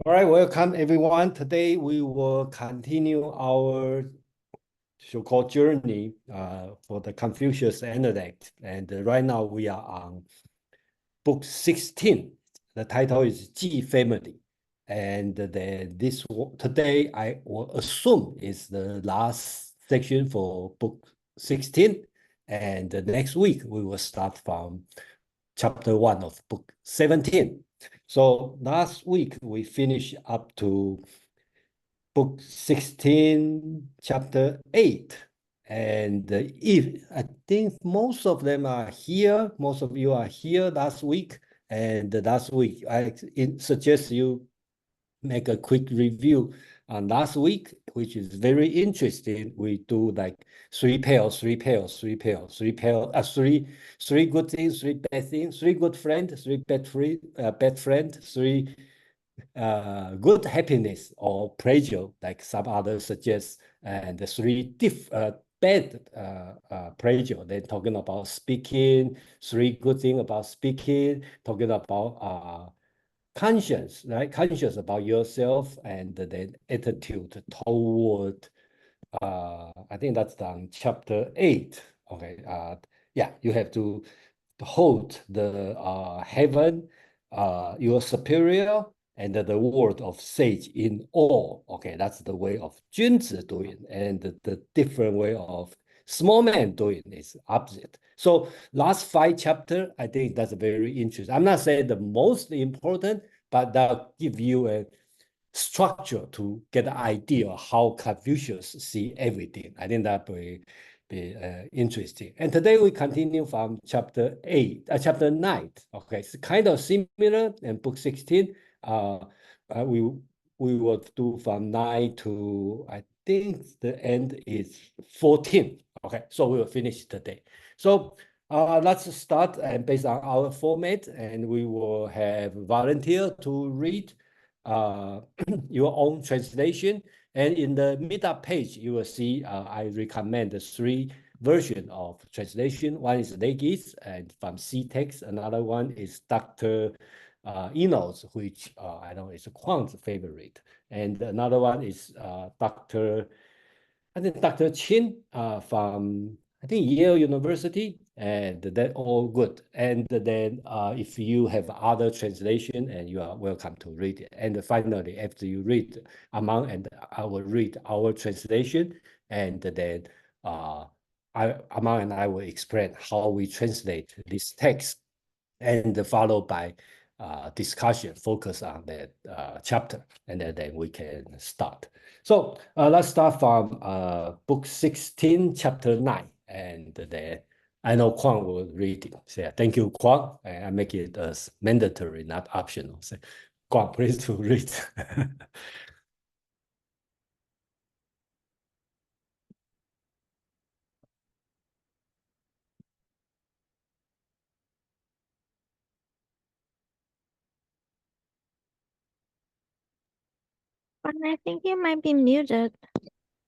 All right, welcome everyone. Today we will continue our so-called journey for the Confucius Analects. And right now we are on book 16. The title is Ji Family. And today I will assume is the last section for book 16. And the next week we will start from chapter 1 of book 17. So last week we finished up to book 16, chapter 8. And if I think most of them are here, most of you are here last week. And last week, I suggest you make a quick review on last week, which is very interesting. We do like three pairs, three good things, three bad things, three good friends, three bad friends, three good happiness or pleasure, like some others suggest, and the three bad pleasure. Then talking about speaking, three good things about speaking, talking about conscience, right? Conscious about yourself, and then attitude toward. I think that's on chapter 8. Okay. Yeah, you have to hold the heaven, your superior, and the word of sage in awe. Okay, that's the way of Junzi doing, and the different way of small man doing is opposite. So last 5 chapters, I think that's very interesting. I'm not saying the most important, but that give you a structure to get an idea of how Confucius see everything. I think that will be interesting. And today we continue from chapter 9. Okay, it's kind of similar in book 16. We will do from 9 to, I think the end is 14. Okay, so we will finish today. So let's start, and based on our format, and we will have volunteer to read your own translation. And in the meetup page, you will see I recommend the 3 versions of translation. One is Legis and from C-Text. Another one is Dr. Eno's, which I know is Kwang's favorite. And another one is Dr. Chin from, I think, Yale University, and that all good. And then if you have other translation, and you are welcome to read it. And finally, after you read Among, and I will read our translation, and then Among and I will explain how we translate this text, and followed by discussion focus on that chapter, and then we can start. So let's start from book 16, chapter 9, and then I know Kwang will read it. So, thank you, Kwang. I make it as mandatory, not optional. So, Kwang, please to read. But I think you might be muted.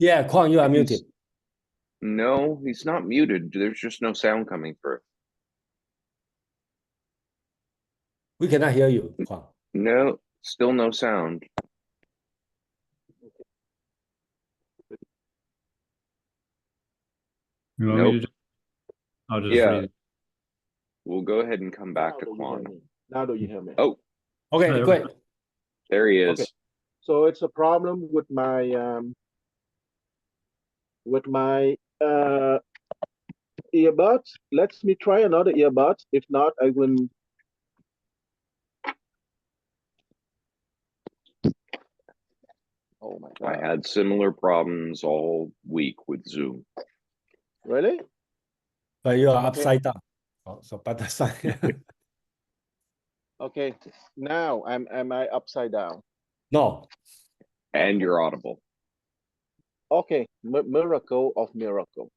Yeah, Kwang, you are muted. No, he's not muted. There's just no sound coming through. We cannot hear you, Kwang. No, still no sound. You want me to I'll just read it. We'll go ahead and come back to Quan. Now do you hear me? Oh, okay, great. There he is. Okay. So it's a problem with my earbuds. Let me try another earbuds. If not, I will. Oh my God! I had similar problems all week with Zoom. Really? But you are upside down. Oh, so better side. Okay. Now am I upside down? No. And you're audible. Okay. Miracle of miracle.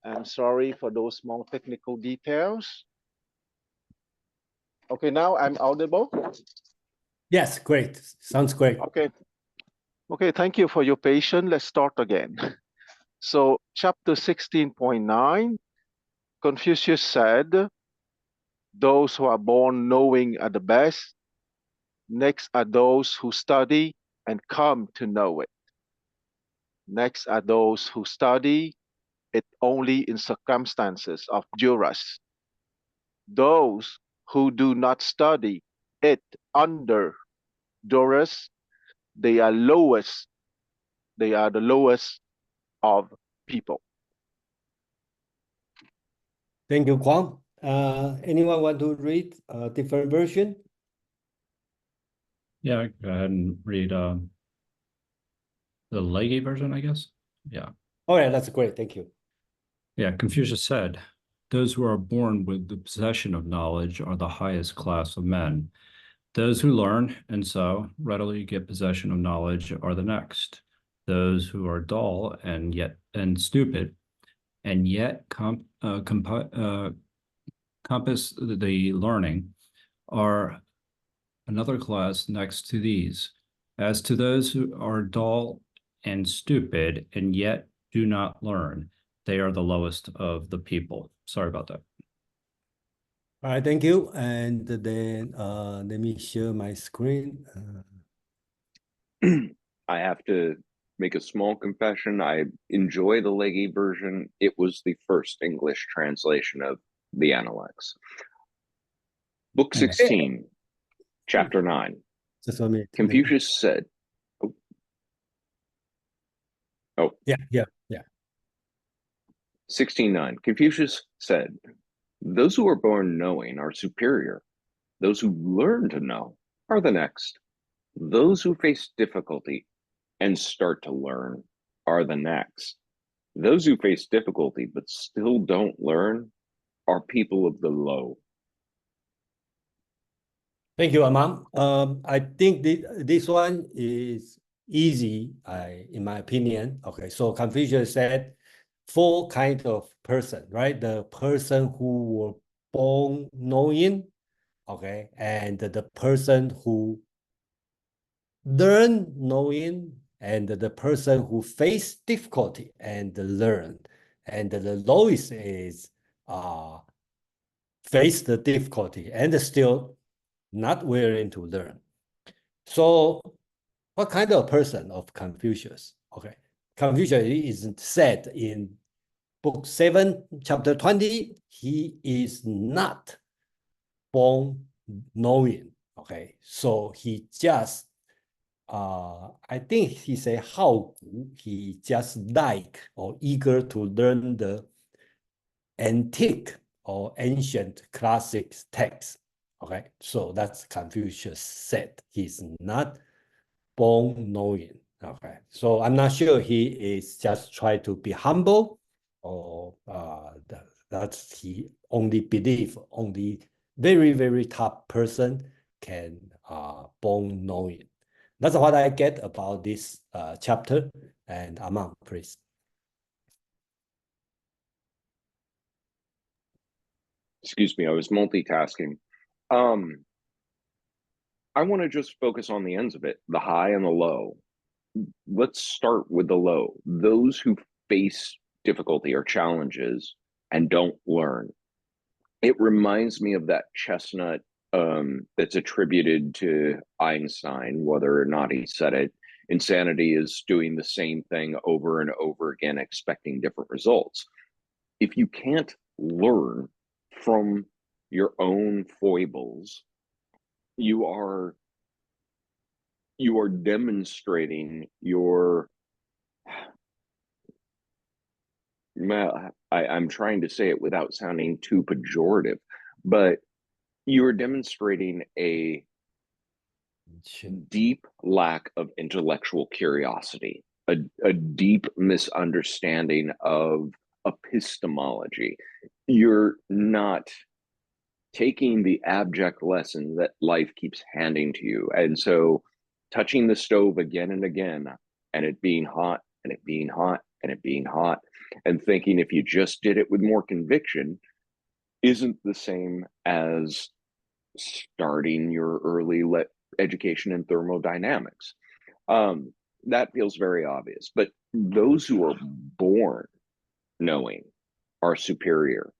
I'm sorry for those small technical details. Okay, now I'm audible. Yes, great. Sounds great. Okay. Okay, thank you for your patience. Let's start again. So, chapter 16.9, Confucius said, those who are born knowing are the best, Next are those who study and come to know it. Next are those who study it only in circumstances of duress. Those who do not study it under duress, they are lowest. They are the lowest of people. Thank you, Kwang. Anyone want to read a different version? Yeah, go ahead and read the Leggy version, I guess. Yeah. All right, that's great. Thank you. Yeah, Confucius said, those who are born with the possession of knowledge are the highest class of men. Those who learn and so readily get possession of knowledge are the next. Those who are dull and stupid and yet compass the learning are another class next to these. As to those who are dull and stupid and yet do not learn, they are the lowest of the people. Sorry about that. All right, thank you. And then let me share my screen. I have to make a small confession. I enjoy the Leggy version. It was the first English translation of the Analects. Book 16, chapter 9. Just 1 minute. Confucius said, Yeah. 16:9. Confucius said, those who are born knowing are superior. Those who learn to know are the next. Those who face difficulty and start to learn are the next. Those who face difficulty but still don't learn are people of the low. Thank you, Amam. I think this one is easy, in my opinion. Okay, so Confucius said 4 kinds of person, right? The person who were born knowing, okay, and the person who learn knowing, and the person who face difficulty and learn. And the lowest is face the difficulty and still not willing to learn. So what kind of person of Confucius? Okay, Confucius is said in book 7, chapter 20, he is not born knowing. Okay, so he just I think he say how he just like or eager to learn the antique or ancient classic text. Okay, so that's Confucius said. He's not born knowing. Okay, so I'm not sure he is just trying to be humble, or that's he only believe only very, very top person can born knowing. That's what I get about this chapter. And Amam, please. Excuse me, I was multitasking. I want to just focus on the ends of it, the high and the low. Let's start with the low. Those who face difficulty or challenges and don't learn. It reminds me of that chestnut that's attributed to Einstein, whether or not he said it. Insanity is doing the same thing over and over again, expecting different results. If you can't learn from your own foibles, you are demonstrating your I'm trying to say it without sounding too pejorative, but you're demonstrating a deep lack of intellectual curiosity, a deep misunderstanding of epistemology. You're not taking the abject lesson that life keeps handing to you. And so touching the stove again and again, and it being hot, and it being hot, and it being hot, and thinking if you just did it with more conviction isn't the same as starting your early education in thermodynamics. That feels very obvious. But those who are born knowing are superior.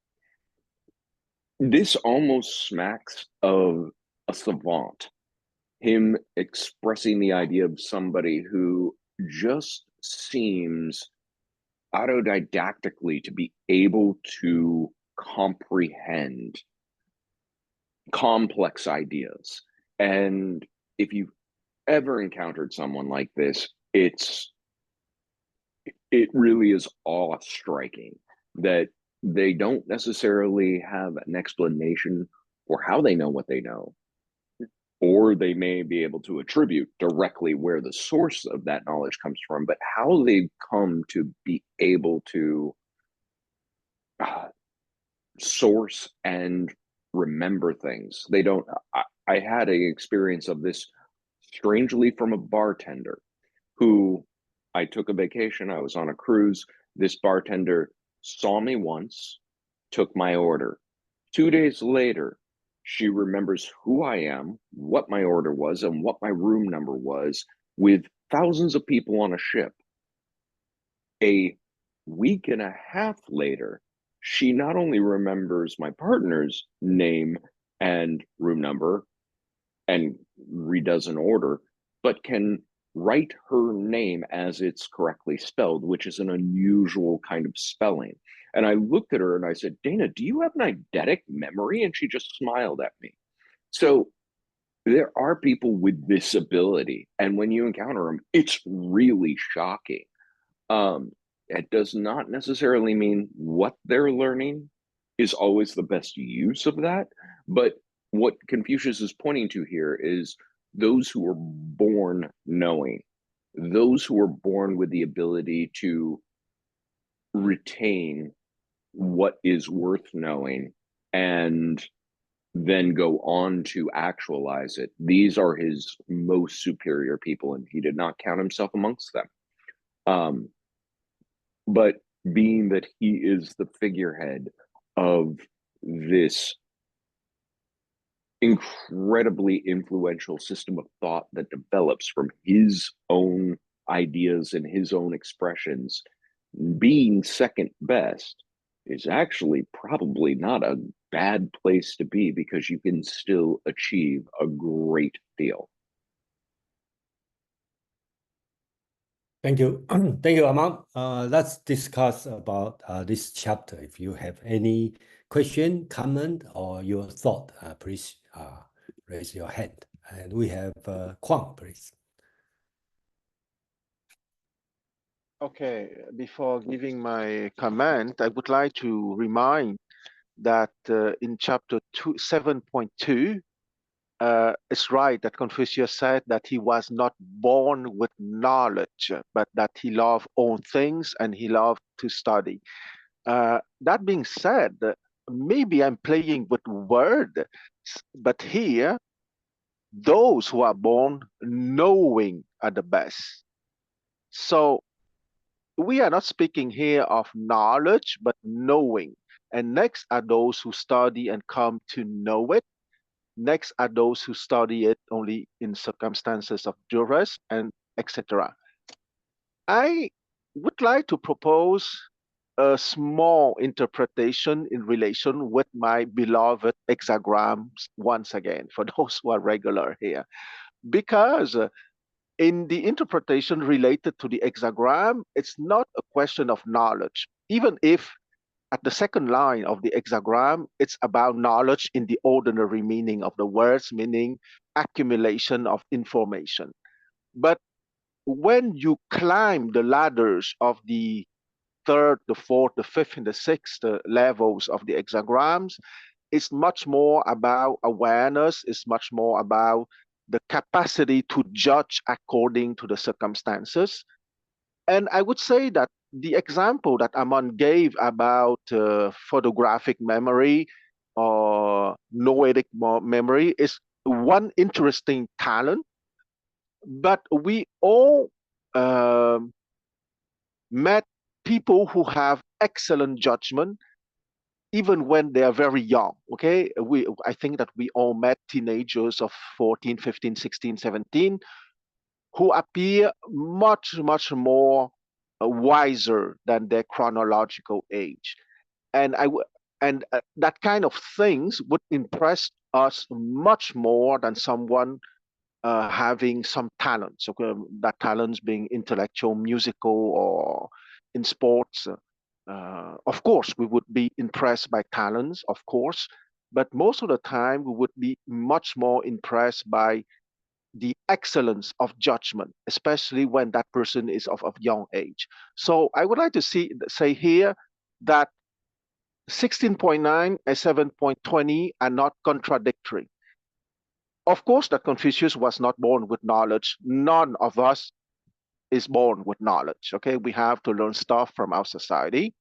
This almost smacks of a savant. him expressing the idea of somebody who just seems autodidactically to be able to comprehend complex ideas. And if you've ever encountered someone like this, it really is awe-striking that they don't necessarily have an explanation for how they know what they know, or they may be able to attribute directly where the source of that knowledge comes from, but how they've come to be able to source and remember things. They don't. I had an experience of this strangely from a bartender who I took a vacation. I was on a cruise. This bartender saw me once, took my order. 2 days later, she remembers who I am, what my order was, and what my room number was with thousands of people on a ship. A week and a half later, she not only remembers my partner's name and room number and redoes an order, but can write her name as it's correctly spelled, which is an unusual kind of spelling. And I looked at her and I said, Dana, do you have an eidetic memory? And she just smiled at me. So there are people with this ability. And when you encounter them, it's really shocking. It does not necessarily mean what they're learning is always the best use of that. But what Confucius is pointing to here is those who are born knowing, those who are born with the ability to retain what is worth knowing and then go on to actualize it. These are his most superior people, and he did not count himself amongst them. But being that he is the figurehead of this incredibly influential system of thought that develops from his own ideas and his own expressions, being second best is actually probably not a bad place to be, because you can still achieve a great deal. Thank you. Thank you, Amam. Let's discuss about this chapter. If you have any question, comment, or your thought, please raise your hand. And we have Kwang, please. Okay, before giving my comment, I would like to remind that in chapter 7.2, it's right that Confucius said that he was not born with knowledge, but that he loved all things and he loved to study. That being said, maybe I'm playing with words, but here, those who are born knowing are the best. So we are not speaking here of knowledge, but knowing. And next are those who study and come to know it. Next are those who study it only in circumstances of duress, and etc. I would like to propose a small interpretation in relation with my beloved hexagrams once again, for those who are regular here. Because in the interpretation related to the hexagram, it's not a question of knowledge, even if at the second line of the hexagram, it's about knowledge in the ordinary meaning of the words, meaning accumulation of information. But when you climb the ladders of the third, the fourth, the fifth, and the sixth levels of the hexagrams, it's much more about awareness, it's much more about the capacity to judge according to the circumstances. And I would say that the example that Aman gave about photographic memory or noetic memory is one interesting talent, but we all met people who have excellent judgment even when they are very young. Okay, I think that we all met teenagers of 14, 15, 16, 17 who appear much more wiser than their chronological age, and that kind of things would impress us much more than someone having some talents, okay, that talents being intellectual, musical, or in sports. Of course, we would be impressed by talents, of course, but most of the time we would be much more impressed by the excellence of judgment, especially when that person is of young age. So I would like to say here that 16.9 and 7.20 are not contradictory. Of course, that Confucius was not born with knowledge. None of us is born with knowledge. Okay, we have to learn stuff from our society.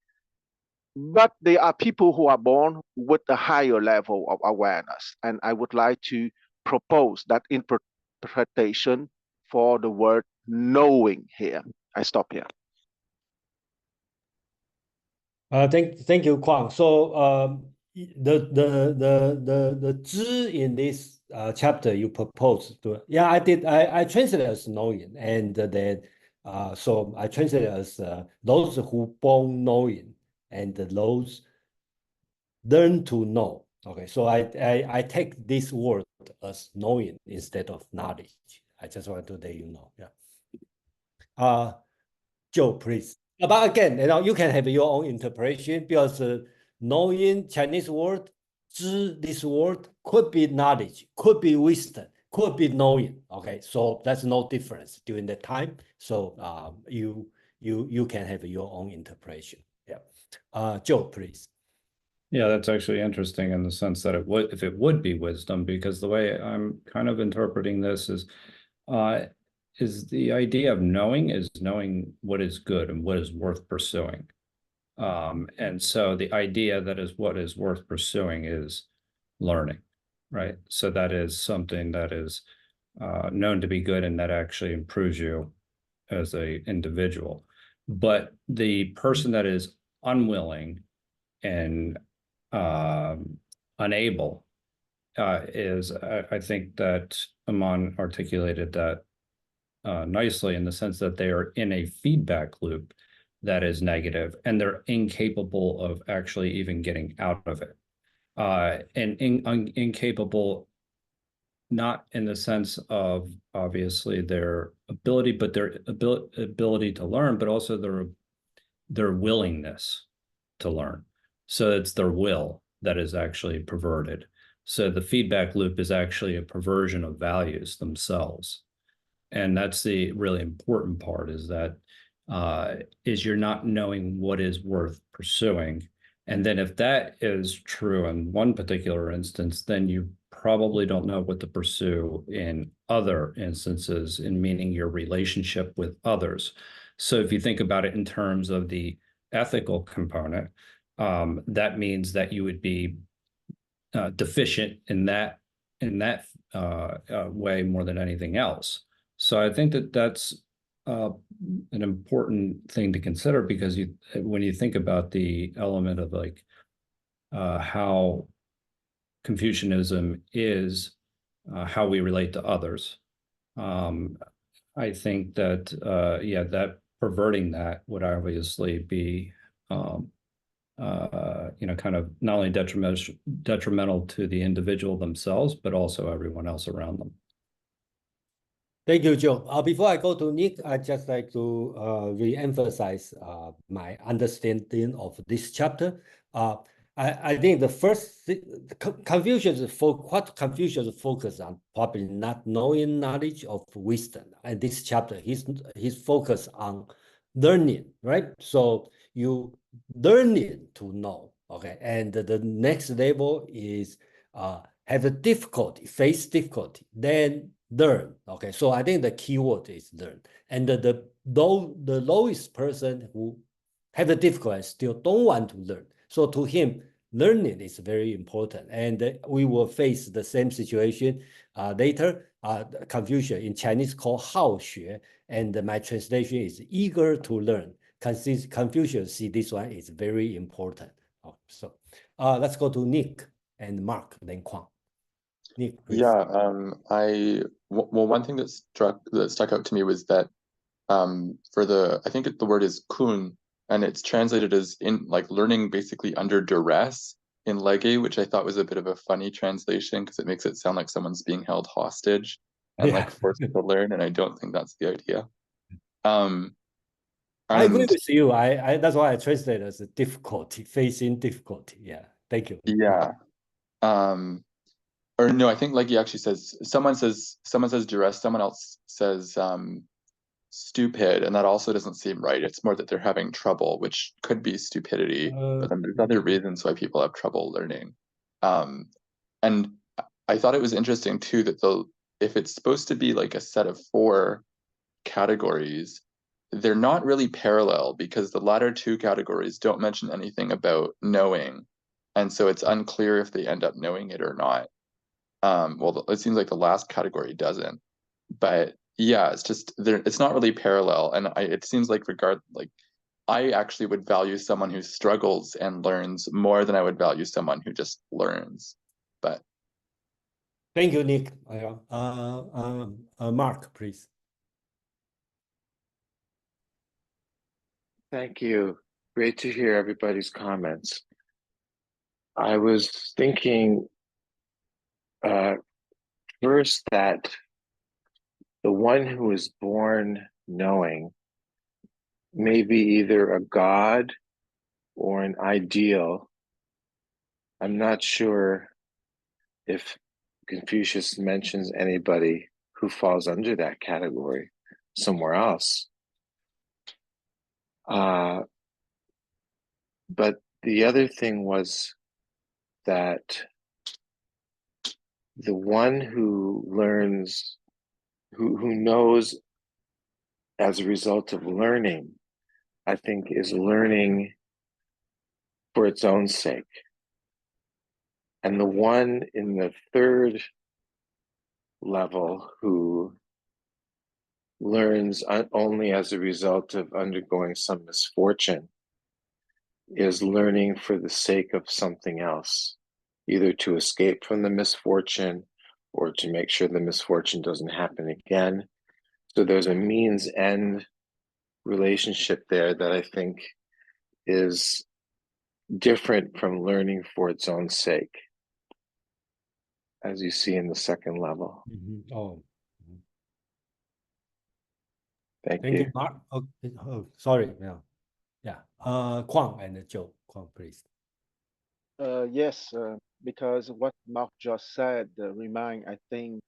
But there are people who are born with a higher level of awareness. And I would like to propose that interpretation for the word knowing here. I stop here. Thank you, Kwang. So the zhi in this chapter you proposed to, yeah, I translated as knowing, and then so I translated as those who born knowing and those learn to know. Okay, so I take this word as knowing instead of knowledge. I just want to let you know. Yeah. Joe, please. But again, you can have your own interpretation because knowing Chinese word, 知, this word could be knowledge, could be wisdom, could be knowing. Okay, so that's no difference during the time. So you can have your own interpretation. Yeah. Joe, please. Yeah, that's actually interesting in the sense that if it would be wisdom, because the way I'm kind of interpreting this is the idea of knowing is knowing what is good and what is worth pursuing. And so the idea that is what is worth pursuing is learning, right? So that is something that is known to be good and that actually improves you as an individual. But the person that is unwilling and unable is, I think that Aman articulated that nicely in the sense that they are in a feedback loop that is negative and they're incapable of actually even getting out of it. And incapable, not in the sense of obviously their ability, but their ability to learn, but also their willingness to learn. So it's their will that is actually perverted. So the feedback loop is actually a perversion of values themselves. And that's the really important part, is that you're not knowing what is worth pursuing. And then if that is true in one particular instance, then you probably don't know what to pursue in other instances, in meaning your relationship with others. So if you think about it in terms of the ethical component, that means that you would be deficient in that way more than anything else. So I think that that's an important thing to consider, because when you think about the element of like how Confucianism is, how we relate to others, I think that that perverting that would obviously be kind of not only detrimental to the individual themselves, but also everyone else around them. Thank you, Joe. Before I go to Nick, I'd just like to re-emphasize my understanding of this chapter. I think the first Confucius focused on probably not knowing knowledge of wisdom. And this chapter, he's focused on learning, right? So you learning to know, okay? And the next level is have a difficulty, face difficulty, then learn. Okay, so I think the key word is learn. And the lowest person who have the difficulty still don't want to learn. So to him, learning is very important. And we will face the same situation later. Confucius in Chinese called 好学, and my translation is eager to learn. Confucius see this one is very important. So let's go to Nick and Mark, then Kwang. Nick, please. Yeah, one thing that stuck out to me was that I think the word is kun, and it's translated as in like learning basically under duress in Lege, which I thought was a bit of a funny translation because it makes it sound like someone's being held hostage. and Yeah. like forced to learn, and I don't think that's the idea. I agree And with you. I that's why I translate as a difficulty, facing difficulty. Yeah. Thank you. yeah. Or no, I think like he actually says someone says duress, someone else says stupid, and that also doesn't seem right. It's more that they're having trouble, which could be stupidity, but then there's other reasons why people have trouble learning. And I thought it was interesting too that if it's supposed to be like a set of 4 categories, they're not really parallel because the latter 2 categories don't mention anything about knowing, and so it's unclear if they end up knowing it or not. Well, it seems like the last category doesn't, but yeah, it's just there. It's not really parallel, and it seems like I actually would value someone who struggles and learns more than I would value someone who just learns. But Thank you, Nick. Mark, please. Thank you. Great to hear everybody's comments. I was thinking first that the one who is born knowing may be either a god or an ideal. I'm not sure if Confucius mentions anybody who falls under that category somewhere else. But the other thing was that the one who learns, who knows as a result of learning, I think is learning for its own sake. And the one in the third level who learns only as a result of undergoing some misfortune is learning for the sake of something else, either to escape from the misfortune or to make sure the misfortune doesn't happen again. So there's a means-end relationship there that I think is different from learning for its own sake, as you see in the second level. Oh, Thank thank you, you. Mark. Oh, sorry. Yeah. Kwang and Joe. Kwang, please. Yes, because what Mark just said remind, I think,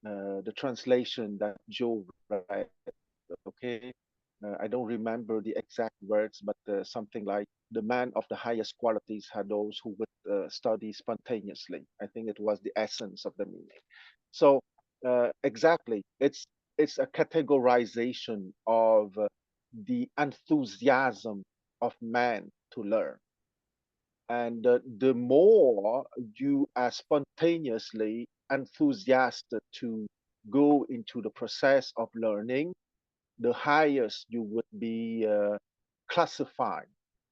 the translation that Joe read. Okay, I don't remember the exact words, but something like the man of the highest qualities are those who would study spontaneously. I think it was the essence of the meaning. So exactly, it's a categorization of the enthusiasm of man to learn. And the more you are spontaneously enthusiastic to go into the process of learning, the highest you would be classified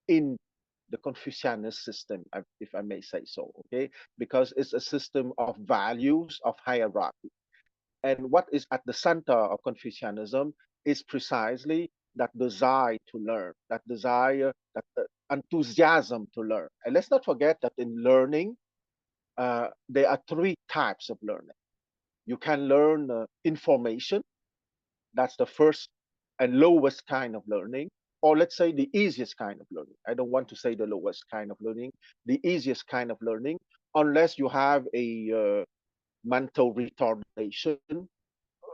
in the Confucianist system, if I may say so, okay? Because it's a system of values, of hierarchy. And what is at the center of Confucianism is precisely that desire to learn, that desire, that enthusiasm to learn. And let's not forget that in learning, there are 3 types of learning. You can learn information, that's the first and lowest kind of learning, or let's say the easiest kind of learning. I don't want to say the lowest kind of learning, the easiest kind of learning, unless you have a mental retardation.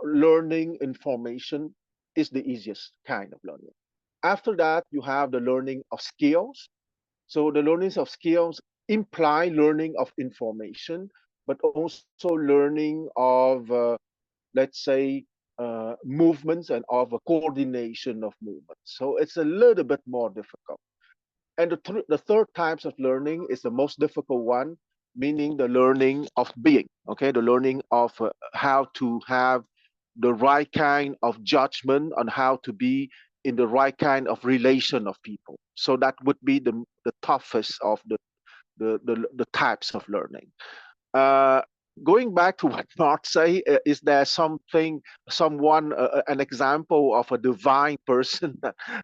Learning information is the easiest kind of learning. After that, you have the learning of skills. So the learning of skills imply learning of information, but also learning of, let's say, movements and of a coordination of movements. So it's a little bit more difficult. And the third types of learning is the most difficult one, meaning the learning of being, okay? The learning of how to have the right kind of judgment on how to be in the right kind of relation of people. So that would be the toughest of the types of learning. Going back to what Mark say, is there someone, an example of a divine person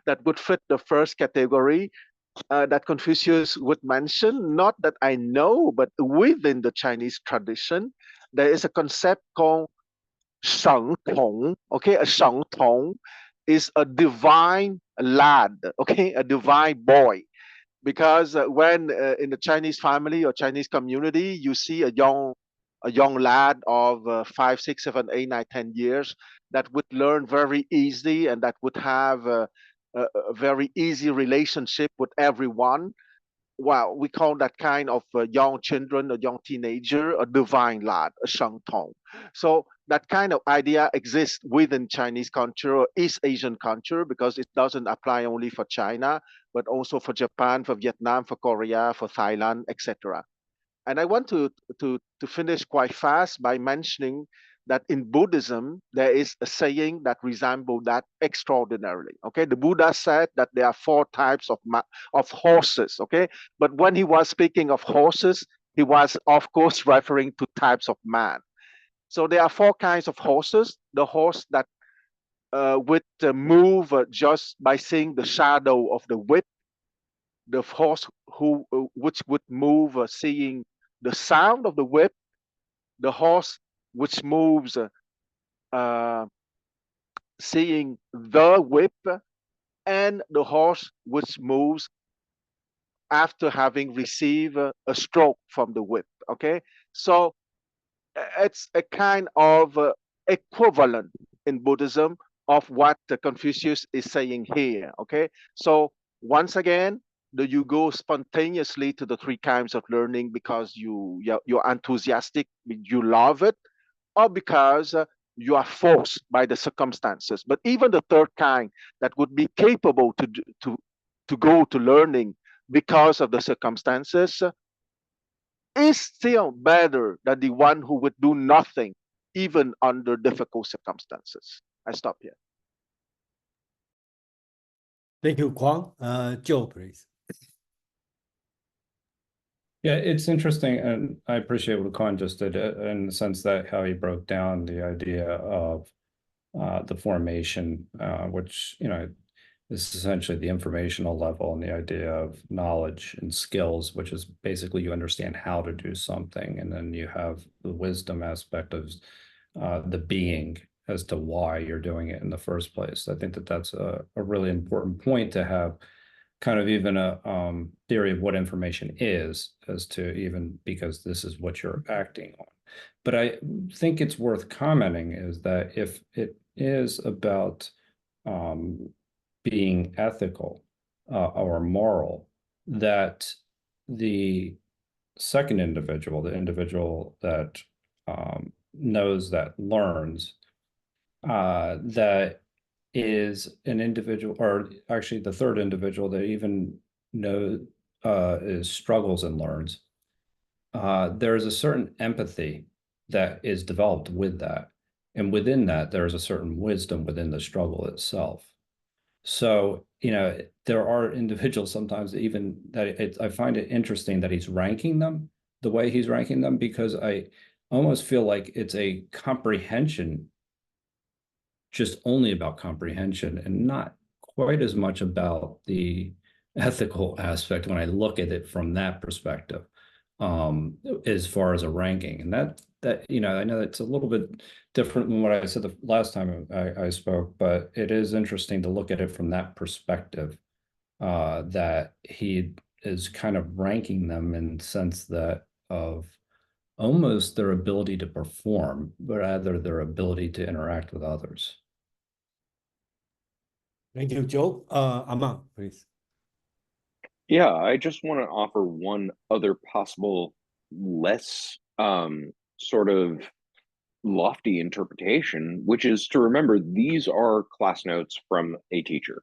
that would fit the first category that Confucius would mention? Not that I know, but within the Chinese tradition, there is a concept called sheng tong. Okay, a sheng tong is a divine lad. Okay, a divine boy. Because when in the Chinese family or Chinese community, you see a young lad of 5, 6, 7, 8, 9, 10 years that would learn very easily and that would have a very easy relationship with everyone. Well, we call that kind of young children, a young teenager, a divine lad, a sheng tong. So that kind of idea exists within Chinese culture or East Asian culture because it doesn't apply only for China, but also for Japan, for Vietnam, for Korea, for Thailand, etc. And I want to finish quite fast by mentioning that in Buddhism, there is a saying that resembles that extraordinarily. Okay, the Buddha said that there are 4 types of horses. Okay, but when he was speaking of horses, he was, of course, referring to types of man. So there are 4 kinds of horses. The horse that would move just by seeing the shadow of the whip, the horse which would move seeing the sound of the whip, the horse which moves uh, seeing the whip, and the horse which moves after having received a stroke from the whip. Okay, so it's a kind of equivalent in Buddhism of what Confucius is saying here. Okay, so once again, you go spontaneously to the 3 kinds of learning because you're enthusiastic, you love it, or because you are forced by the circumstances. But even the 3rd kind that would be capable to go to learning because of the circumstances is still better than the one who would do nothing even under difficult circumstances. I stop here. Thank you, Kwang. Joe, please. Yeah, it's interesting, and I appreciate what Khan just did in the sense that how he broke down the idea of the formation, which, you know, is essentially the informational level, and the idea of knowledge and skills, which is basically you understand how to do something, and then you have the wisdom aspect of the being as to why you're doing it in the first place. I think that that's a really important point to have kind of even a theory of what information is, as to even because this is what you're acting on. But I think it's worth commenting is that if it is about being ethical or moral, that the second individual, the individual that knows, that learns, that is an individual, or actually the third individual that even knows struggles and learns, there's a certain empathy that is developed with that. And within that, there is a certain wisdom within the struggle itself. So, you know, there are individuals sometimes even that I find it interesting that he's ranking them the way he's ranking them, because I almost feel like it's a comprehension, just only about comprehension and not quite as much about the ethical aspect when I look at it from that perspective, as far as a ranking. And that, you know, I know it's a little bit different than what I said the last time I spoke, but it is interesting to look at it from that perspective, that he is kind of ranking them in the sense that of almost their ability to perform, but rather their ability to interact with others. Thank you, Joe. Aman, please. Yeah, I just want to offer one other possible, less sort of lofty interpretation, which is to remember these are class notes from a teacher,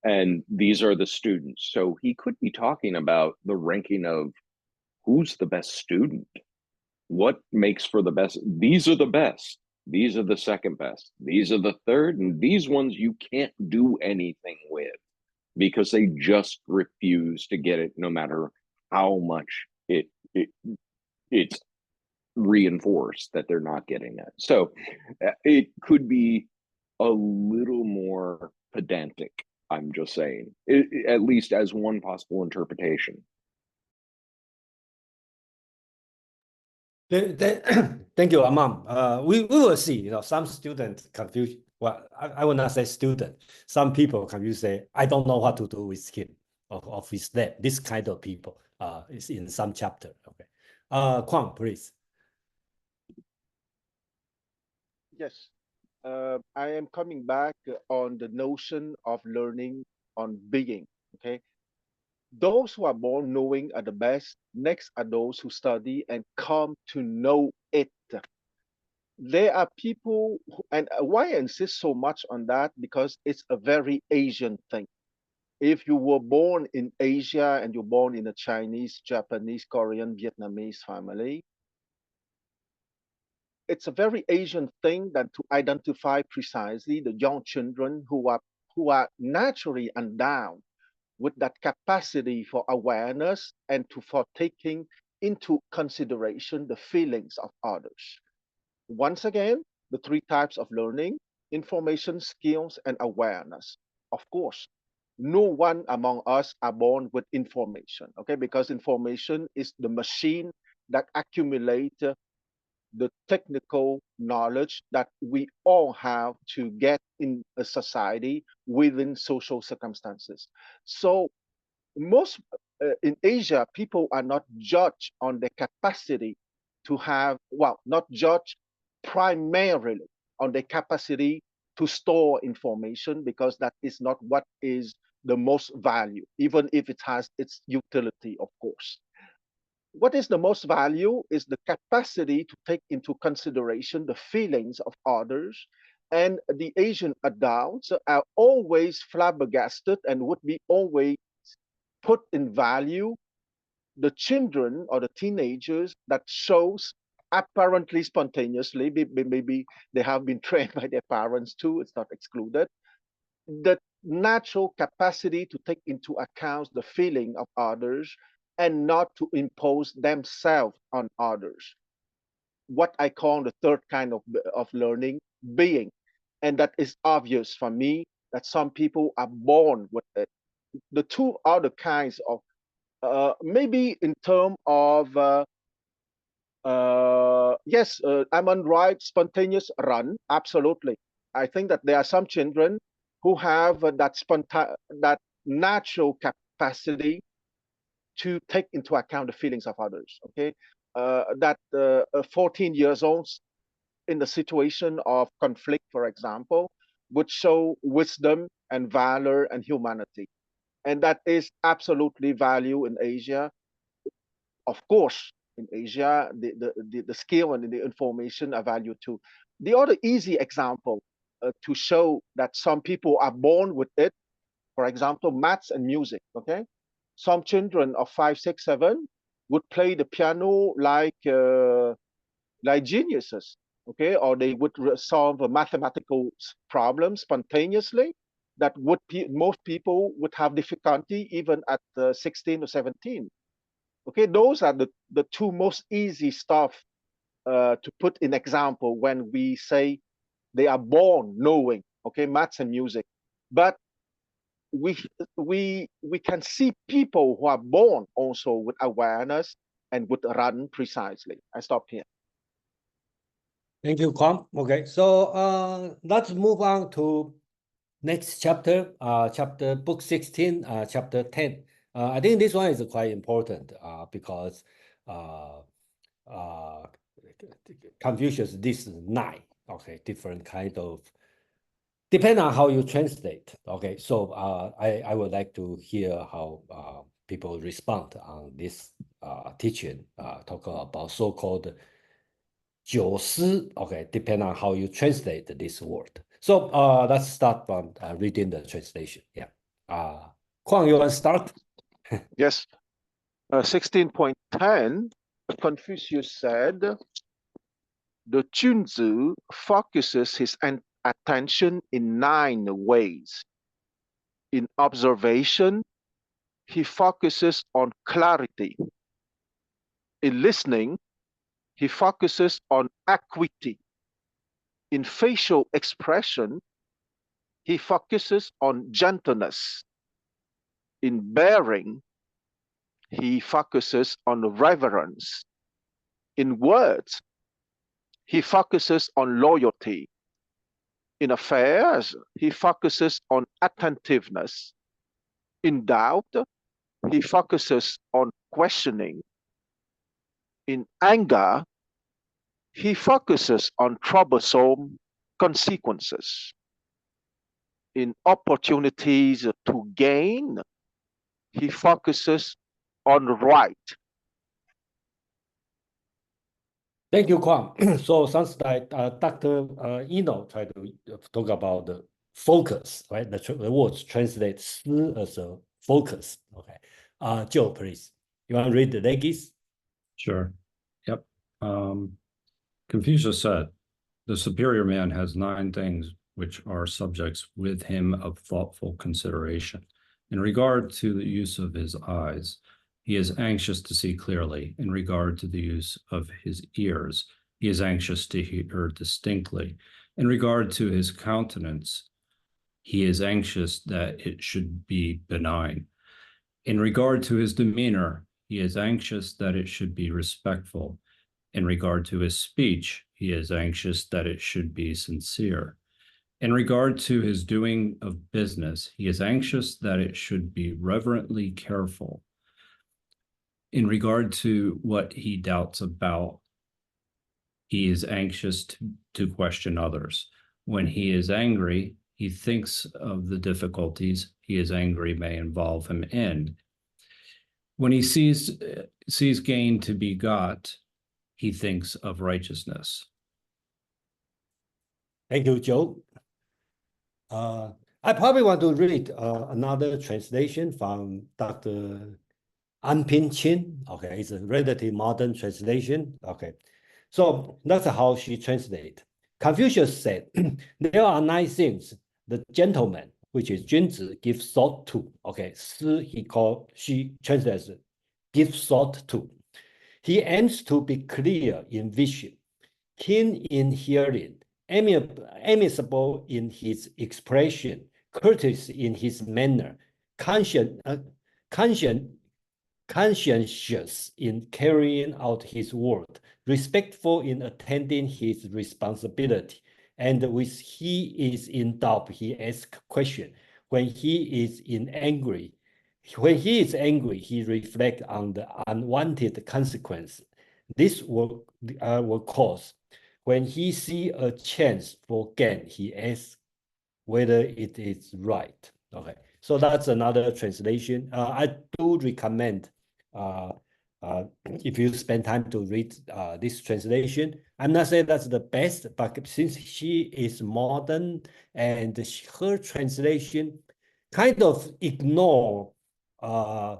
and these are the students. So he could be talking about the ranking of who's the best student, what makes for the best. These are the best. These are the second best. These are the third, and these ones you can't do anything with, because they just refuse to get it, no matter how much it's reinforced that they're not getting it. So it could be a little more pedantic, I'm just saying, at least as one possible interpretation. Thank you, Amam. We will see. You know, some students confuse. Well, I will not say student. Some people confuse. Say, I don't know what to do with him or with them. This kind of people is in some chapter. Okay. Kwang, please. Yes. I am coming back on the notion of learning on being. Okay. Those who are born knowing are the best. Next are those who study and come to know it. There are people, and why I insist so much on that? Because it's a very Asian thing. If you were born in Asia and you're born in a Chinese, Japanese, Korean, Vietnamese family, it's a very Asian thing that to identify precisely the young children who are naturally endowed with that capacity for awareness and for taking into consideration the feelings of others. Once again, the three types of learning: information, skills, and awareness. Of course, no one among us are born with information, okay? Because information is the machine that accumulates the technical knowledge that we all have to get in a society within social circumstances. So most in Asia, people are not judged on their capacity to have, well, not judged primarily on their capacity to store information, because that is not what is the most value, even if it has its utility, of course. What is the most value is the capacity to take into consideration the feelings of others. And the Asian adults are always flabbergasted and would be always put in value the children or the teenagers that shows apparently spontaneously, maybe they have been trained by their parents too, it's not excluded, the natural capacity to take into account the feeling of others and not to impose themselves on others. What I call the third kind of learning, being. And that is obvious for me that some people are born with it. The two other kinds of maybe in terms of yes, I'm on right, spontaneous run, absolutely. I think that there are some children who have that natural capacity to take into account the feelings of others. Okay, that 14 years old in the situation of conflict, for example, would show wisdom and valor and humanity, and that is absolutely value in Asia. Of course, in Asia, the skill and the information are valued too. The other easy example to show that some people are born with it, for example, maths and music. Okay, some children of 5, 6, 7 would play the piano like geniuses. Okay, or they would solve a mathematical problem spontaneously that most people would have difficulty even at 16 or 17. Okay, those are the two most easy stuff to put in example when we say they are born knowing, okay, maths and music. But we we can see people who are born also with awareness and would run precisely. I stop here. Thank you, Kwang. Okay, so let's move on to next chapter, chapter book 16, chapter 10. I think this one is quite important because Confucius, this 9, okay, different kind of, depend on how you translate. Okay, so I would like to hear how people respond on this teaching, talk about so-called 九思, okay, depend on how you translate this word. So let's start from reading the translation. Yeah. Kwang, you want to start? Yes. 16.10, Confucius said, the Junzi focuses his attention in 9 ways. In observation, he focuses on clarity. In listening, he focuses on equity. In facial expression, he focuses on gentleness. In bearing, he focuses on reverence. In words, he focuses on loyalty. In affairs, he focuses on attentiveness. In doubt, he focuses on questioning. In anger, he focuses on troublesome consequences. In opportunities to gain, he focuses on right. Thank you, Kwang. So sounds like Dr. Eno tried to talk about the focus, right? The words translate 思 as a focus. Okay. Joe, please. You want to read the legis? Sure. Yep. Confucius said, the superior man has 9 things which are subjects with him of thoughtful consideration. In regard to the use of his eyes, he is anxious to see clearly. In regard to the use of his ears, he is anxious to hear distinctly. In regard to his countenance, he is anxious that it should be benign. In regard to his demeanor, he is anxious that it should be respectful. In regard to his speech, he is anxious that it should be sincere. In regard to his doing of business, he is anxious that it should be reverently careful. In regard to what he doubts about, he is anxious to question others. When he is angry, he thinks of the difficulties he is angry may involve him in. When he sees gain to be got, he thinks of righteousness. Thank you, Joe. I probably want to read another translation from Dr. Anpin Chin. Okay, it's a relatively modern translation. Okay, so that's how she translates. Confucius said, there are 9 things the gentleman, which is 君子, gives thought to. Okay, she translates give thought to. He aims to be clear in vision, keen in hearing, amiable in his expression, courteous in his manner, conscientious in carrying out his word, respectful in attending his responsibility, and when he is in doubt, he asks questions. When he is angry, he reflects on the unwanted consequence. This will cause. When he sees a chance for gain, he asks whether it is right. Okay, so that's another translation. I do recommend if you spend time to read this translation. I'm not saying that's the best, but since she is modern and her translation kind of ignore the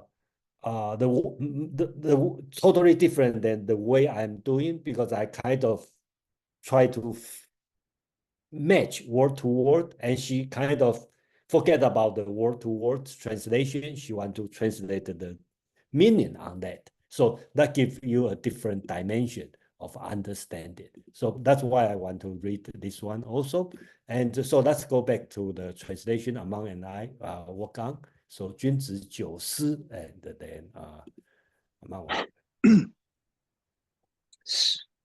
totally different than the way I'm doing, because I kind of try to match word to word, and she kind of forget about the word to word translation. She want to translate the meaning on that. So that gives you a different dimension of understanding. So that's why I want to read this one also. And so let's go back to the translation Among and I work on. So 君子九思 and then Among.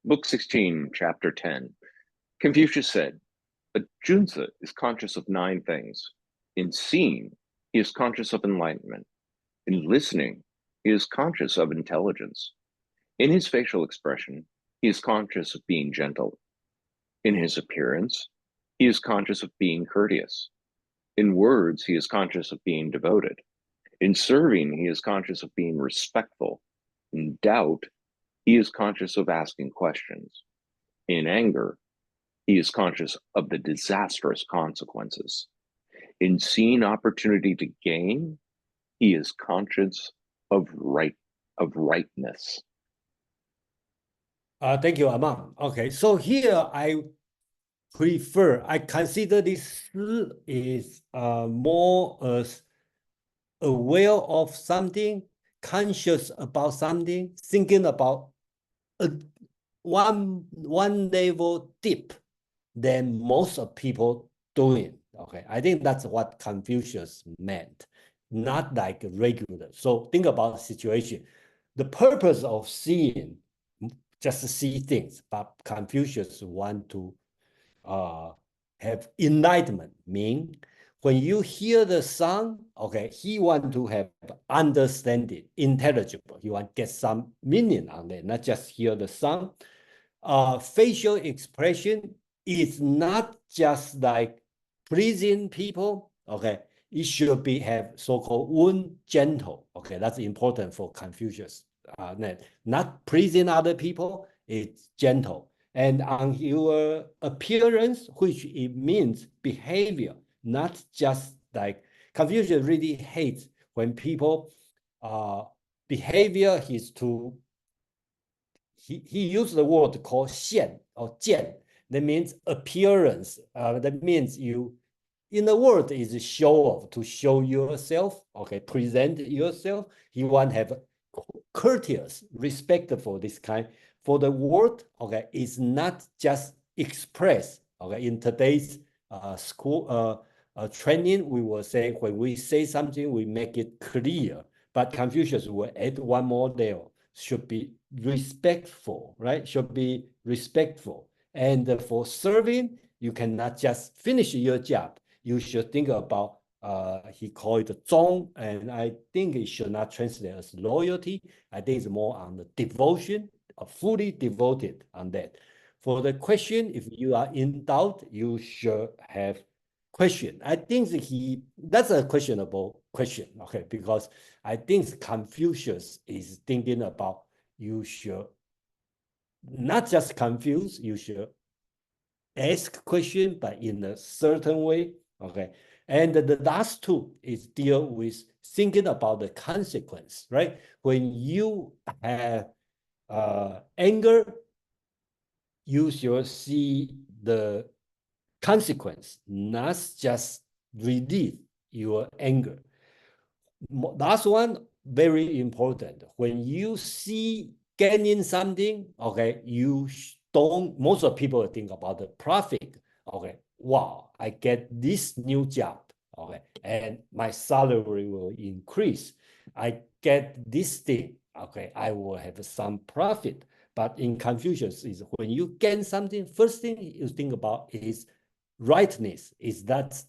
Book 16, Chapter 10. Confucius said, a Junzi is conscious of 9 things. In seeing, he is conscious of enlightenment. In listening, he is conscious of intelligence. In his facial expression, he is conscious of being gentle. In his appearance, he is conscious of being courteous. In words, he is conscious of being devoted. In serving, he is conscious of being respectful. In doubt, he is conscious of asking questions. In anger, he is conscious of the disastrous consequences. In seeing opportunity to gain, he is conscious of rightness. Thank you, Amang. Okay, so here I consider this is more as aware of something, conscious about something, thinking about one level deep than most of people doing. Okay, I think that's what Confucius meant, not like regular. So think about the situation. The purpose of seeing just see things, but Confucius want to have enlightenment, mean when you hear the sound, okay, he want to have understanding, intelligible. He want to get some meaning on it, not just hear the sound. Facial expression is not just like pleasing people, okay. It should be have so-called wound gentle, okay. That's important for Confucius. Not pleasing other people, it's gentle. And on your appearance, which it means behavior, not just like Confucius really hates when people behavior is to he used the word called 现 or 见. That means appearance. That means you in the word is show off, to show yourself, okay, present yourself. He want to have courteous, respectful, this kind. For the word, okay, is not just express, okay. In today's school training, we will say when we say something, we make it clear. But Confucius will add one more level, should be respectful, right? Should be respectful. And for serving, you cannot just finish your job. You should think about, he called it 忠, and I think it should not translate as loyalty. I think it's more on the devotion, fully devoted on that. For the question, if you are in doubt, you should have question. I think that's a questionable question, okay, because I think Confucius is thinking about you should not just confuse, you should ask question, but in a certain way, okay. And the last two is deal with thinking about the consequence, right? When you have anger, you should see the consequence, not just relieve your anger. Last one, very important. When you see gaining something, okay, you don't, most of people think about the profit, okay. Wow, I get this new job, okay, and my salary will increase. I get this thing, okay, I will have some profit. But in Confucius, is when you gain something, first thing you think about is rightness. Is that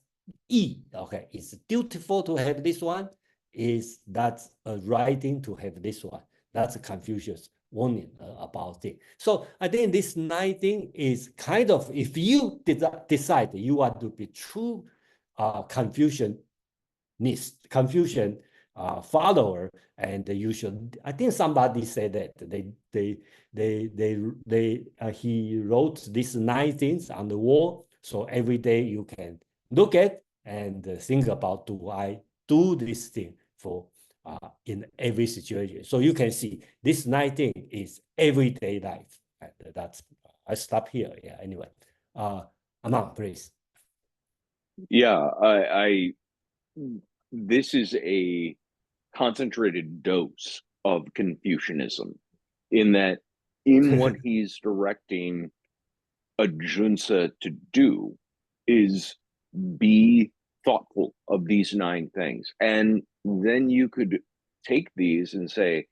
okay, it's dutiful to have this one? Is that a right thing to have this one? That's Confucius warning about it. So I think this 9 thing is kind of, if you decide you want to be true Confucian follower, and you should, I think somebody said that he wrote these 9 things on the wall, so every day you can look at and think about, do I do this thing for in every situation? So you can see this 9 thing is everyday life. That's, I stop here. Yeah. Anyway, Aman, please. Yeah, this is a concentrated dose of Confucianism, in that in what he's directing a junta to do is be thoughtful of these 9 things. And then you could take these and say,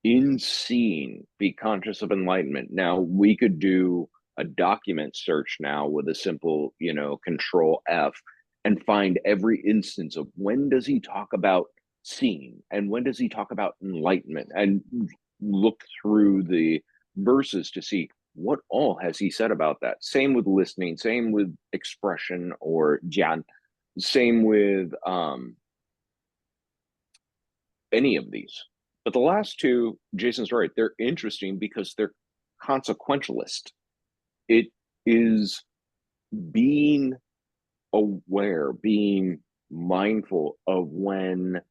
in seeing, be conscious of enlightenment. Now we could do a document search now with a simple, Control F, and find every instance of when does he talk about seeing and when does he talk about enlightenment, and look through the verses to see what all has he said about that. Same with listening, same with expression or jian, same with any of these. But the last 2, Jason's right, they're interesting because they're consequentialist. It is being aware, being mindful of when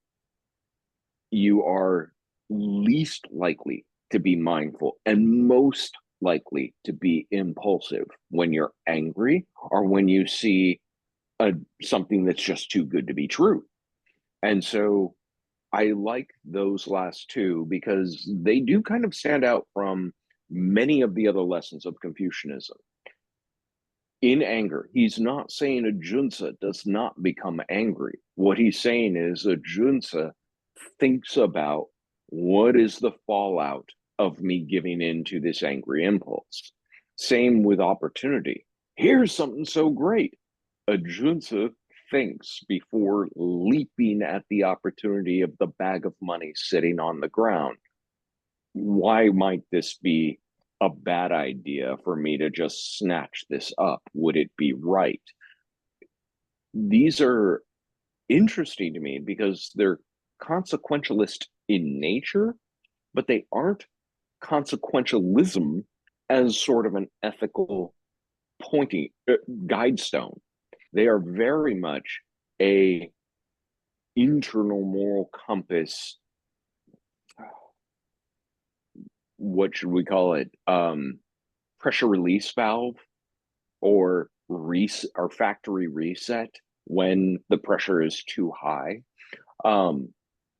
you are least likely to be mindful and most likely to be impulsive, when you're angry or when you see something that's just too good to be true. And so I like those last 2 because they do kind of stand out from many of the other lessons of Confucianism. In anger, he's not saying a junta does not become angry. What he's saying is a junta thinks about what is the fallout of me giving in to this angry impulse. Same with opportunity. Here's something so great. A junzi thinks before leaping at the opportunity of the bag of money sitting on the ground. Why might this be a bad idea for me to just snatch this up? Would it be right? These are interesting to me because they're consequentialist in nature, but they aren't consequentialism as sort of an ethical pointing guide stone. They are very much a internal moral compass. What should we call it? Pressure release valve or factory reset when the pressure is too high.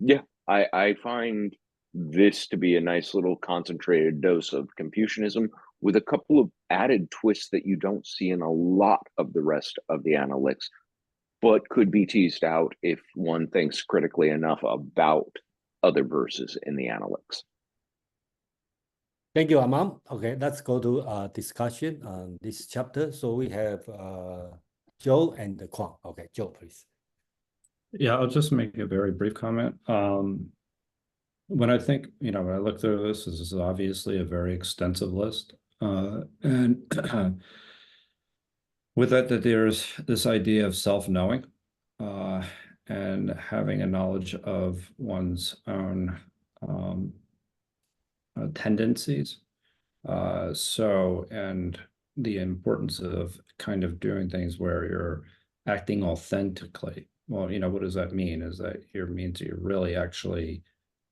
Yeah, I find this to be a nice little concentrated dose of Confucianism with a couple of added twists that you don't see in a lot of the rest of the Analects, but could be teased out if one thinks critically enough about other verses in the Analects. Thank you, Amam. Okay, let's go to discussion on this chapter. So we have Joe and Kwang. Okay, Joe, please. Yeah, I'll just make a very brief comment. When I think, when I look through this is obviously a very extensive list. And with that there's this idea of self-knowing and having a knowledge of one's own tendencies. And the importance of kind of doing things where you're acting authentically. Well, what does that mean? Is that means you really actually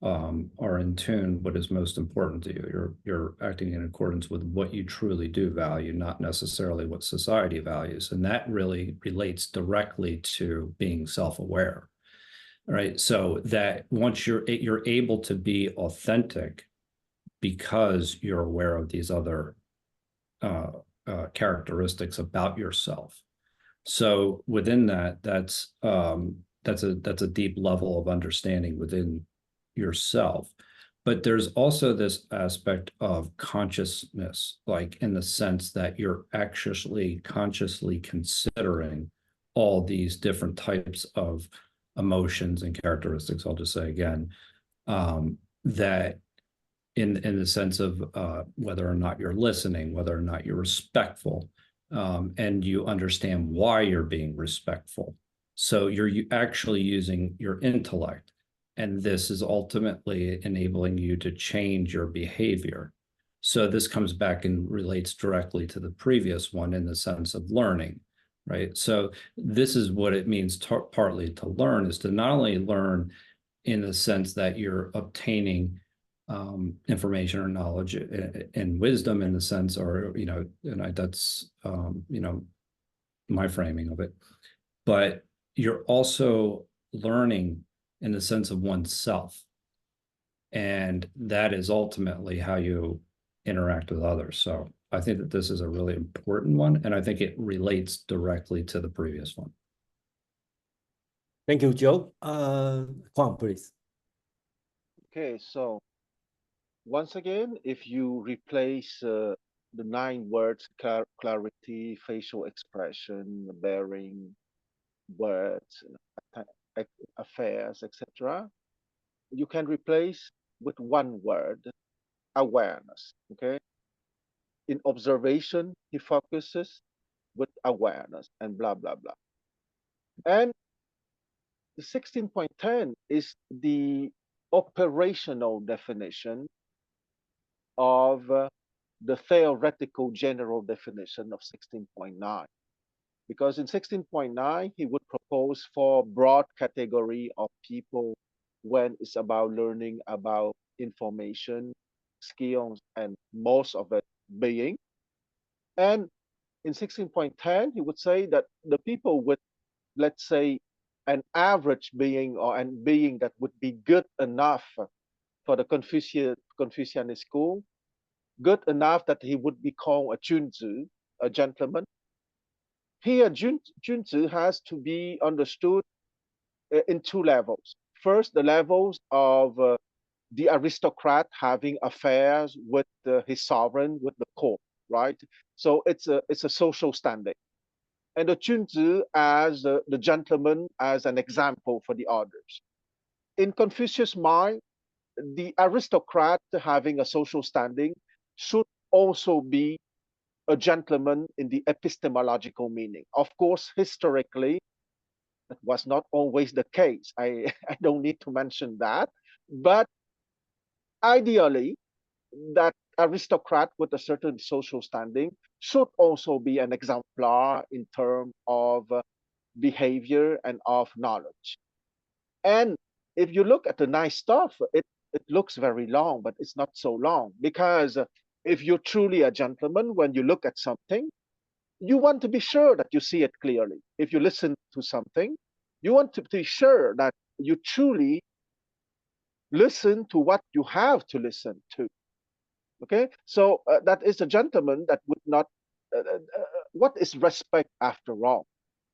are in tune what is most important to you. You're acting in accordance with what you truly do value, not necessarily what society values. And that really relates directly to being self-aware. Right. So that once you're able to be authentic because you're aware of these other characteristics about yourself. So within that, that's a deep level of understanding within yourself. But there's also this aspect of consciousness, like in the sense that you're actually consciously considering all these different types of emotions and characteristics. I'll just say again, that in the sense of whether or not you're listening, whether or not you're respectful, and you understand why you're being respectful. So you're actually using your intellect, and this is ultimately enabling you to change your behavior. So this comes back and relates directly to the previous one in the sense of learning, right? So this is what it means partly to learn, is to not only learn in the sense that you're obtaining information or knowledge and wisdom in the sense, or and that's my framing of it, but you're also learning in the sense of oneself, and that is ultimately how you interact with others. So I think that this is a really important one, and I think it relates directly to the previous one. Thank you, Joe. Kwang, please. Okay, so once again, if you replace the 9 words, clarity, facial expression, bearing, words, affairs, etc., you can replace with 1 word, awareness. Okay. In observation, he focuses with awareness and blah, blah, blah. And the 16.10 is the operational definition of the theoretical general definition of 16.9. Because in 16.9, he would propose 4 broad category of people when it's about learning about information, skills, and most of it being. And in 16.10, he would say that the people with, let's say, an average being or an being that would be good enough for the Confucianist school, good enough that he would be called a junzi, a gentleman. Here, junzi has to be understood in 2 levels. First, the levels of the aristocrat having affairs with his sovereign, with the court, right? So it's a social standing. And the Chunzi as the gentleman as an example for the others. In Confucius' mind, the aristocrat having a social standing should also be a gentleman in the epistemological meaning. Of course, historically, that was not always the case. I don't need to mention that. But ideally, that aristocrat with a certain social standing should also be an exemplar in terms of behavior and of knowledge. And if you look at the nice stuff, it looks very long, but it's not so long because if you're truly a gentleman, when you look at something, you want to be sure that you see it clearly. If you listen to something, you want to be sure that you truly listen to what you have to listen to. Okay, so that is a gentleman that would not. What is respect after all?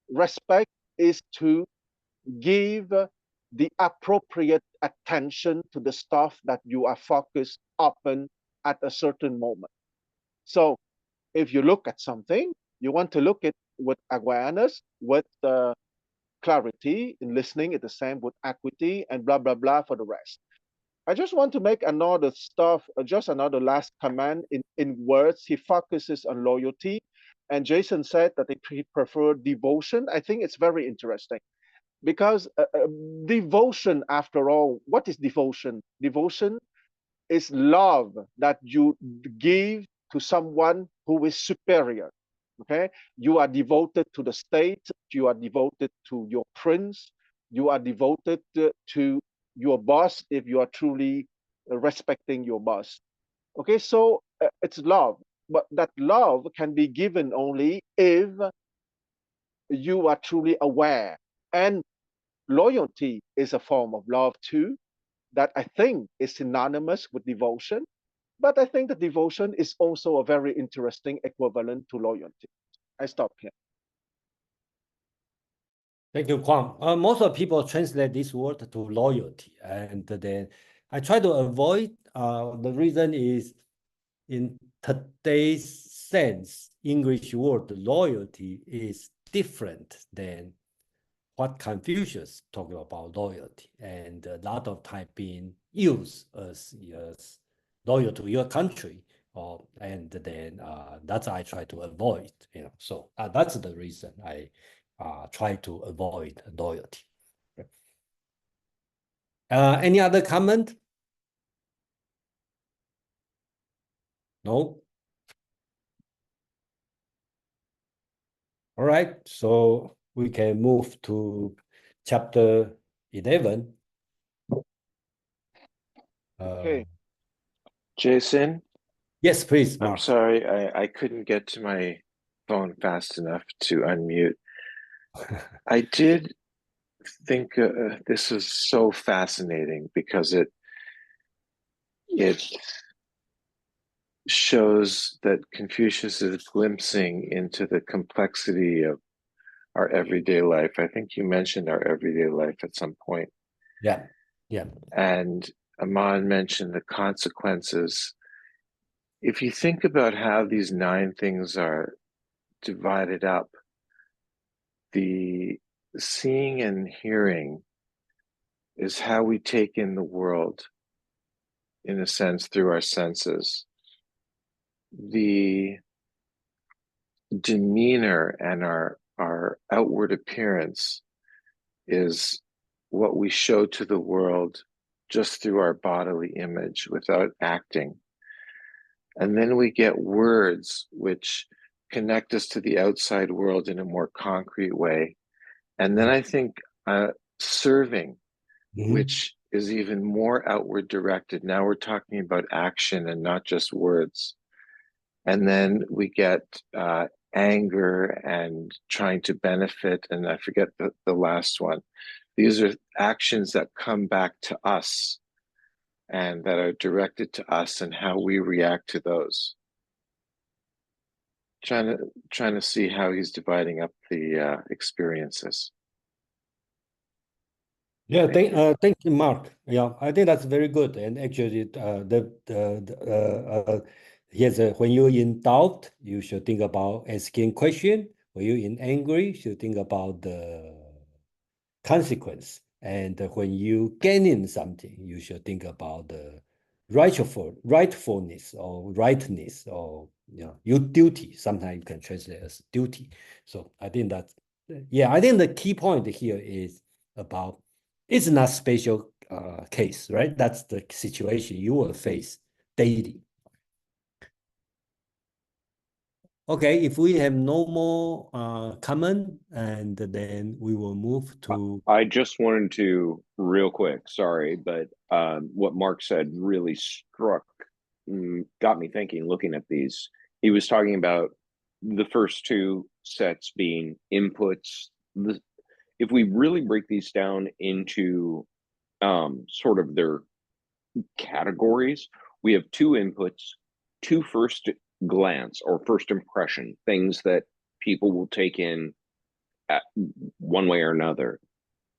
Respect is to give the appropriate attention to the stuff that you are focused upon at a certain moment. So if you look at something, you want to look at with awareness, with clarity in listening, it's the same with equity and blah, blah, blah for the rest. I just want to make another stuff, just another last comment in words. He focuses on loyalty. And Jason said that he preferred devotion. I think it's very interesting because devotion, after all, what is devotion? Devotion is love that you give to someone who is superior. Okay, you are devoted to the state, you are devoted to your prince, you are devoted to your boss if you are truly respecting your boss. Okay, so it's love, but that love can be given only if you are truly aware. And loyalty is a form of love too, that I think is synonymous with devotion. But I think that devotion is also a very interesting equivalent to loyalty. I stop here. Thank you, Kwang. Most of people translate this word to loyalty, and then I try to avoid. The reason is in today's sense, English word loyalty is different than what Confucius talking about loyalty, and a lot of time being used as loyal to your country, and then that's I try to avoid. So that's the reason I try to avoid loyalty. Any other comment? No. All right, so we can move to chapter 11. Okay. Jason, Yes, please, I'm Mark. sorry, I couldn't get to my phone fast enough to unmute. I did think this is so fascinating because it shows that Confucius is glimpsing into the complexity of our everyday life. I think you mentioned our everyday life at some point. Yeah, yeah. And Aman mentioned the consequences. If you think about how these 9 things are divided up, the seeing and hearing is how we take in the world, in a sense, through our senses. The demeanor and our outward appearance is what we show to the world just through our bodily image without acting. And then we get words which connect us to the outside world in a more concrete way. And then I think serving, which is even more outward directed. Now we're talking about action and not just words. And then we get anger and trying to benefit. And I forget the last one. These are actions that come back to us and that are directed to us and how we react to those. Trying to see how he's dividing up the experiences. Yeah, thank you, Mark. Yeah, I think that's very good. And actually, here's when you're in doubt, you should think about asking question. When you're in angry, you should think about the consequence. And when you gaining something, you should think about the rightfulness or rightness or your duty. Sometimes you can translate as duty. So I think that, yeah, I think the key point here is about it's not special case, right? That's the situation you will face daily. Okay, if we have no more comment, and then we will move to. I just wanted to, real quick, sorry, but what Mark said really got me thinking, looking at these. He was talking about the first two sets being inputs. If we really break these down into sort of their categories, we have two inputs, two first glance or first impression, things that people will take in at one way or another.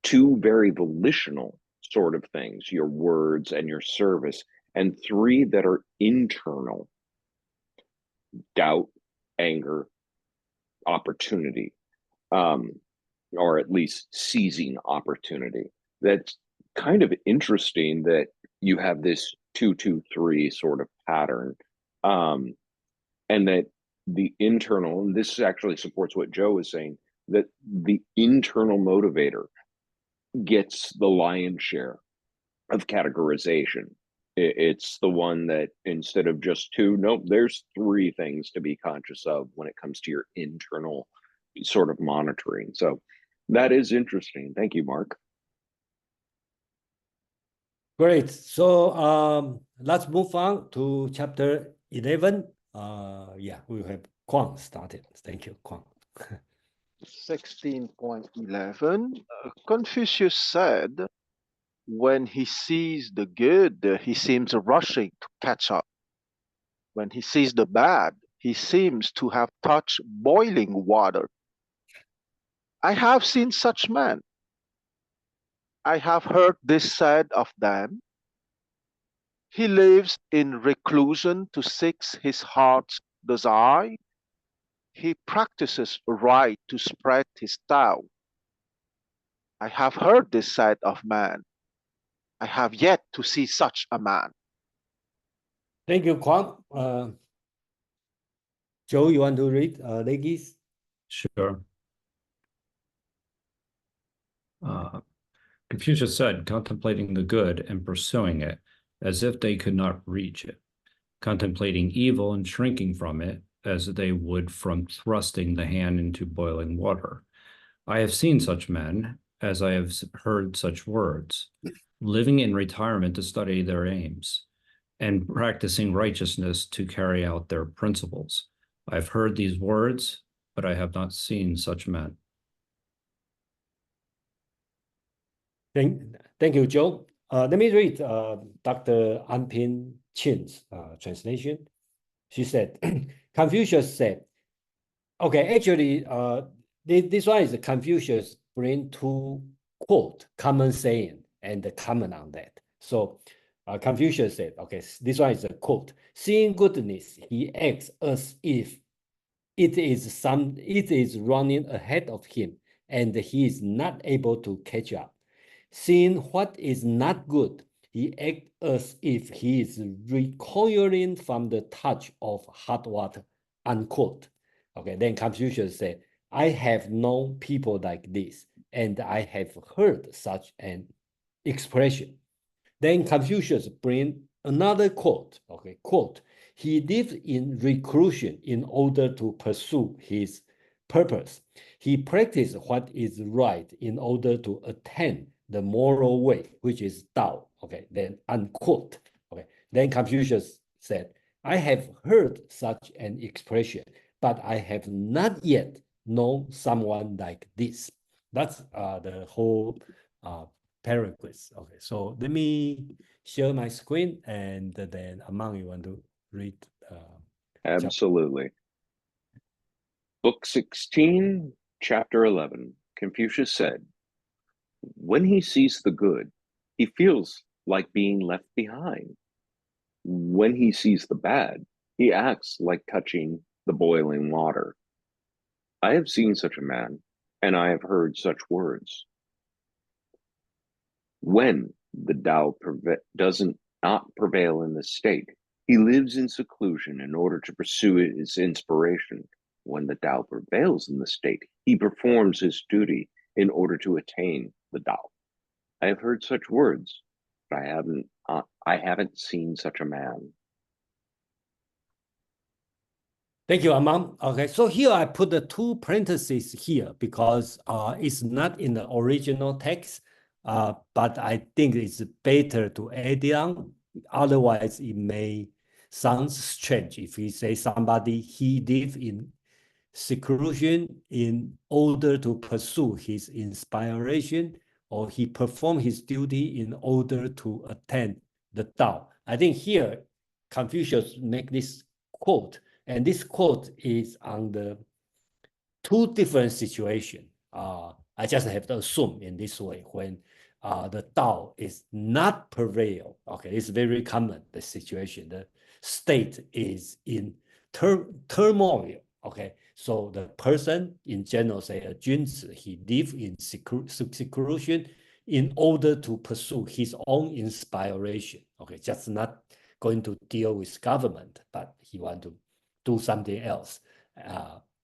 Two very volitional sort of things, your words and your service, and three that are internal: doubt, anger, opportunity, or at least seizing opportunity. That's kind of interesting that you have this 2-2-3 sort of pattern, and that the internal, and this actually supports what Joe was saying, that the internal motivator gets the lion's share of categorization. It's the one that instead of just two, nope, there's three things to be conscious of when it comes to your internal sort of monitoring. So that is interesting. Thank you, Mark. Great. So let's move on to chapter 11. Yeah, we have Kwang started. Thank you, Kwang. 16.11, Confucius said, when he sees the good, he seems rushing to catch up. When he sees the bad, he seems to have touched boiling water. I have seen such men. I have heard this said of them. He lives in reclusion to seek his heart's desire. He practices right to spread his tongue. I have heard this said of man. I have yet to see such a man. Thank you, Kwang. Joe, you want to read Legis? Sure. Confucius said, contemplating the good and pursuing it, as if they could not reach it, contemplating evil and shrinking from it, as they would from thrusting the hand into boiling water. I have seen such men, as I have heard such words, living in retirement to study their aims, and practicing righteousness to carry out their principles. I have heard these words, but I have not seen such men. Thank you, Joe. Let me read Dr. Anpin Chin's translation. She said, Confucius said, okay, actually, this one is Confucius bring two quote, common saying, and comment on that. So Confucius said, okay, this one is a quote, seeing goodness, he acts as if it is running ahead of him, and he is not able to catch up. Seeing what is not good, he acts as if he is recoiling from the touch of hot water, unquote. Okay, then Confucius said, I have known people like this, and I have heard such an expression. Then Confucius bring another quote, okay, quote, he lived in reclusion in order to pursue his purpose. He practiced what is right in order to attain the moral way, which is Tao. Okay, then unquote. Okay, then Confucius said, I have heard such an expression, but I have not yet known someone like this. That's the whole paragraphs. Okay, so let me share my screen, and then Among, you want to read? Absolutely. Book 16, chapter 11. Confucius said, When he sees the good, he feels like being left behind. When he sees the bad, he acts like touching the boiling water. I have seen such a man, and I have heard such words. When the Tao doesn't not prevail in the state, he lives in seclusion in order to pursue his inspiration. When the Tao prevails in the state, he performs his duty in order to attain the Tao. I have heard such words, but I haven't seen such a man. Thank you, Amang. Okay, so here I put the two parentheses here because it's not in the original text, but I think it's better to add it on. Otherwise, it may sound strange if we say somebody he live in seclusion in order to pursue his inspiration, or he perform his duty in order to attain the Tao. I think here Confucius make this quote, and this quote is on the two different situations. I just have to assume in this way when the Tao is not prevail. Okay, it's very common, the situation. The state is in turmoil. Okay, so the person in general, say a Junzi, he live in seclusion in order to pursue his own inspiration. Okay, just not going to deal with government, but he want to do something else.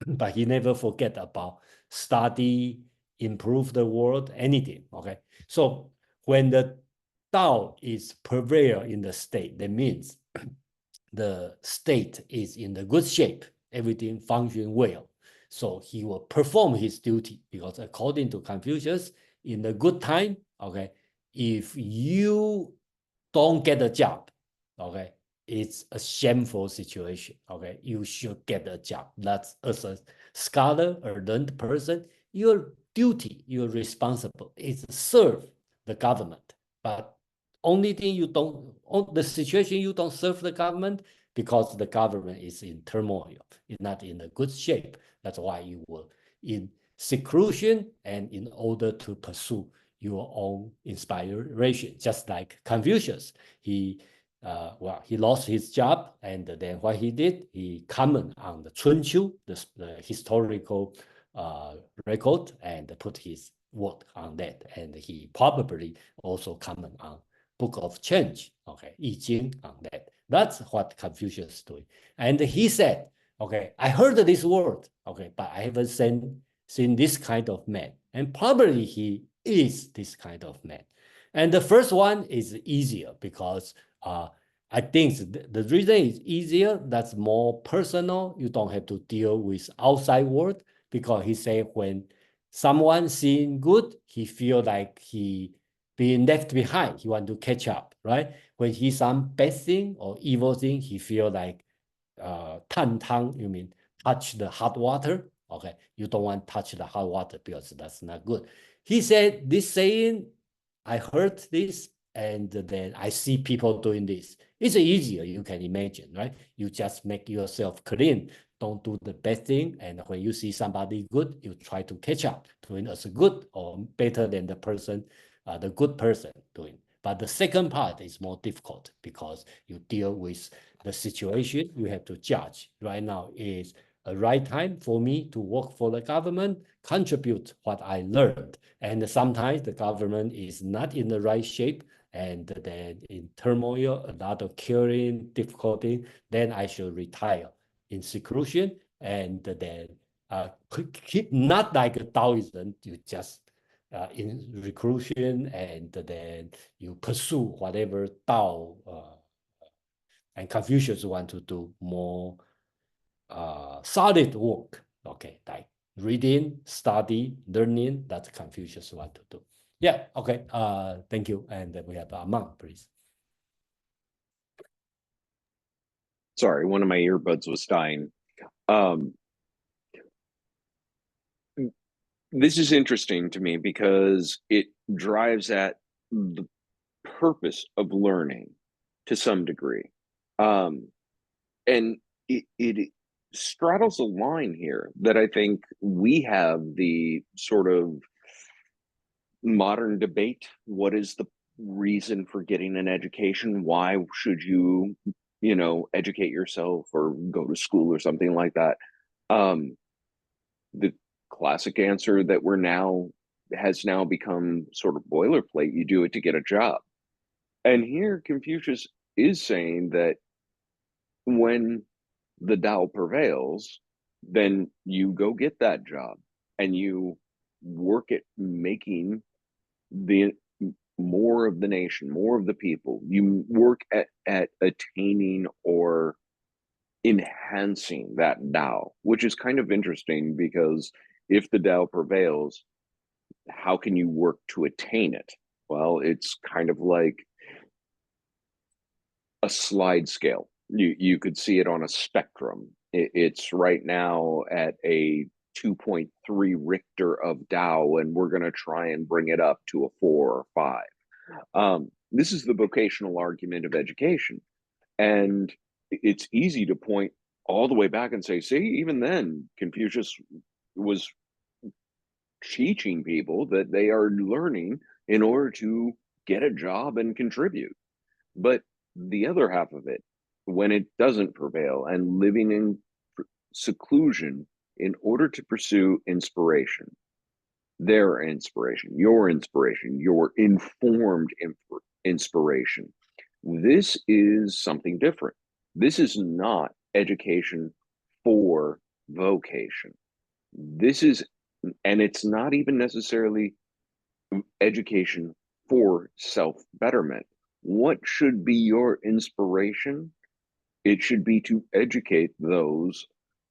But he never forget about study, improve the world, anything. Okay, so when the Tao is prevail in the state, that means the state is in the good shape, everything function well. So he will perform his duty because according to Confucius, in the good time, okay, if you don't get a job, okay, it's a shameful situation. Okay, you should get a job. That's as a scholar or learned person, your duty, your responsible is serve the government. But only thing you don't, the situation you don't serve the government because the government is in turmoil, it's not in a good shape. That's why you will in seclusion and in order to pursue your own inspiration, just like Confucius. He he lost his job, and then what he did, he comment on the Chunqiu, the historical record, and put his work on that. And he probably also comment on Book of Change, okay, I Ching on that. That's what Confucius is doing. And he said, okay, I heard this word, okay, but I haven't seen this kind of man. And probably he is this kind of man. And the first one is easier because I think the reason is easier, that's more personal. You don't have to deal with outside world because he say when someone seeing good, he feel like he being left behind. He want to catch up, right? When he some bad thing or evil thing, he feel like tan tang, you mean touch the hot water. Okay, you don't want to touch the hot water because that's not good. He said this saying, I heard this, and then I see people doing this. It's easier, you can imagine, right? You just make yourself clean. Don't do the bad thing. And when you see somebody good, you try to catch up, doing as good or better than the person, the good person doing. But the second part is more difficult because you deal with the situation. You have to judge. Right now is a right time for me to work for the government, contribute what I learned. And sometimes the government is not in the right shape, and then in turmoil, a lot of killing, difficulty, then I should retire in seclusion, and then keep not like a Taoism, you just in reclusion, and then you pursue whatever Tao and Confucius want to do more solid work, okay, like reading, study, learning, that's Confucius want to do. Yeah, okay, thank you. And then we have Amang, please. Sorry, one of my earbuds was dying. This is interesting to me because it drives at the purpose of learning to some degree. And it straddles a line here that I think we have the sort of modern debate. What is the reason for getting an education? Why should you, educate yourself or go to school or something like that? The classic answer that has now become sort of boilerplate. You do it to get a job. And here Confucius is saying that when the Tao prevails, then you go get that job and you work at making the more of the nation, more of the people. You work at attaining or enhancing that Tao, which is kind of interesting because if the Tao prevails, how can you work to attain it? Well, it's kind of like a slide scale. You could see it on a spectrum. It's right now at a 2.3 Richter of Tao, and we're going to try and bring it up to a 4 or 5. This is the vocational argument of education. And it's easy to point all the way back and say, see, even then, Confucius was teaching people that they are learning in order to get a job and contribute. But the other half of it, when it doesn't prevail and living in seclusion in order to pursue inspiration, their inspiration, your informed inspiration, this is something different. This is not education for vocation. This is, and it's not even necessarily education for self-betterment. What should be your inspiration? It should be to educate those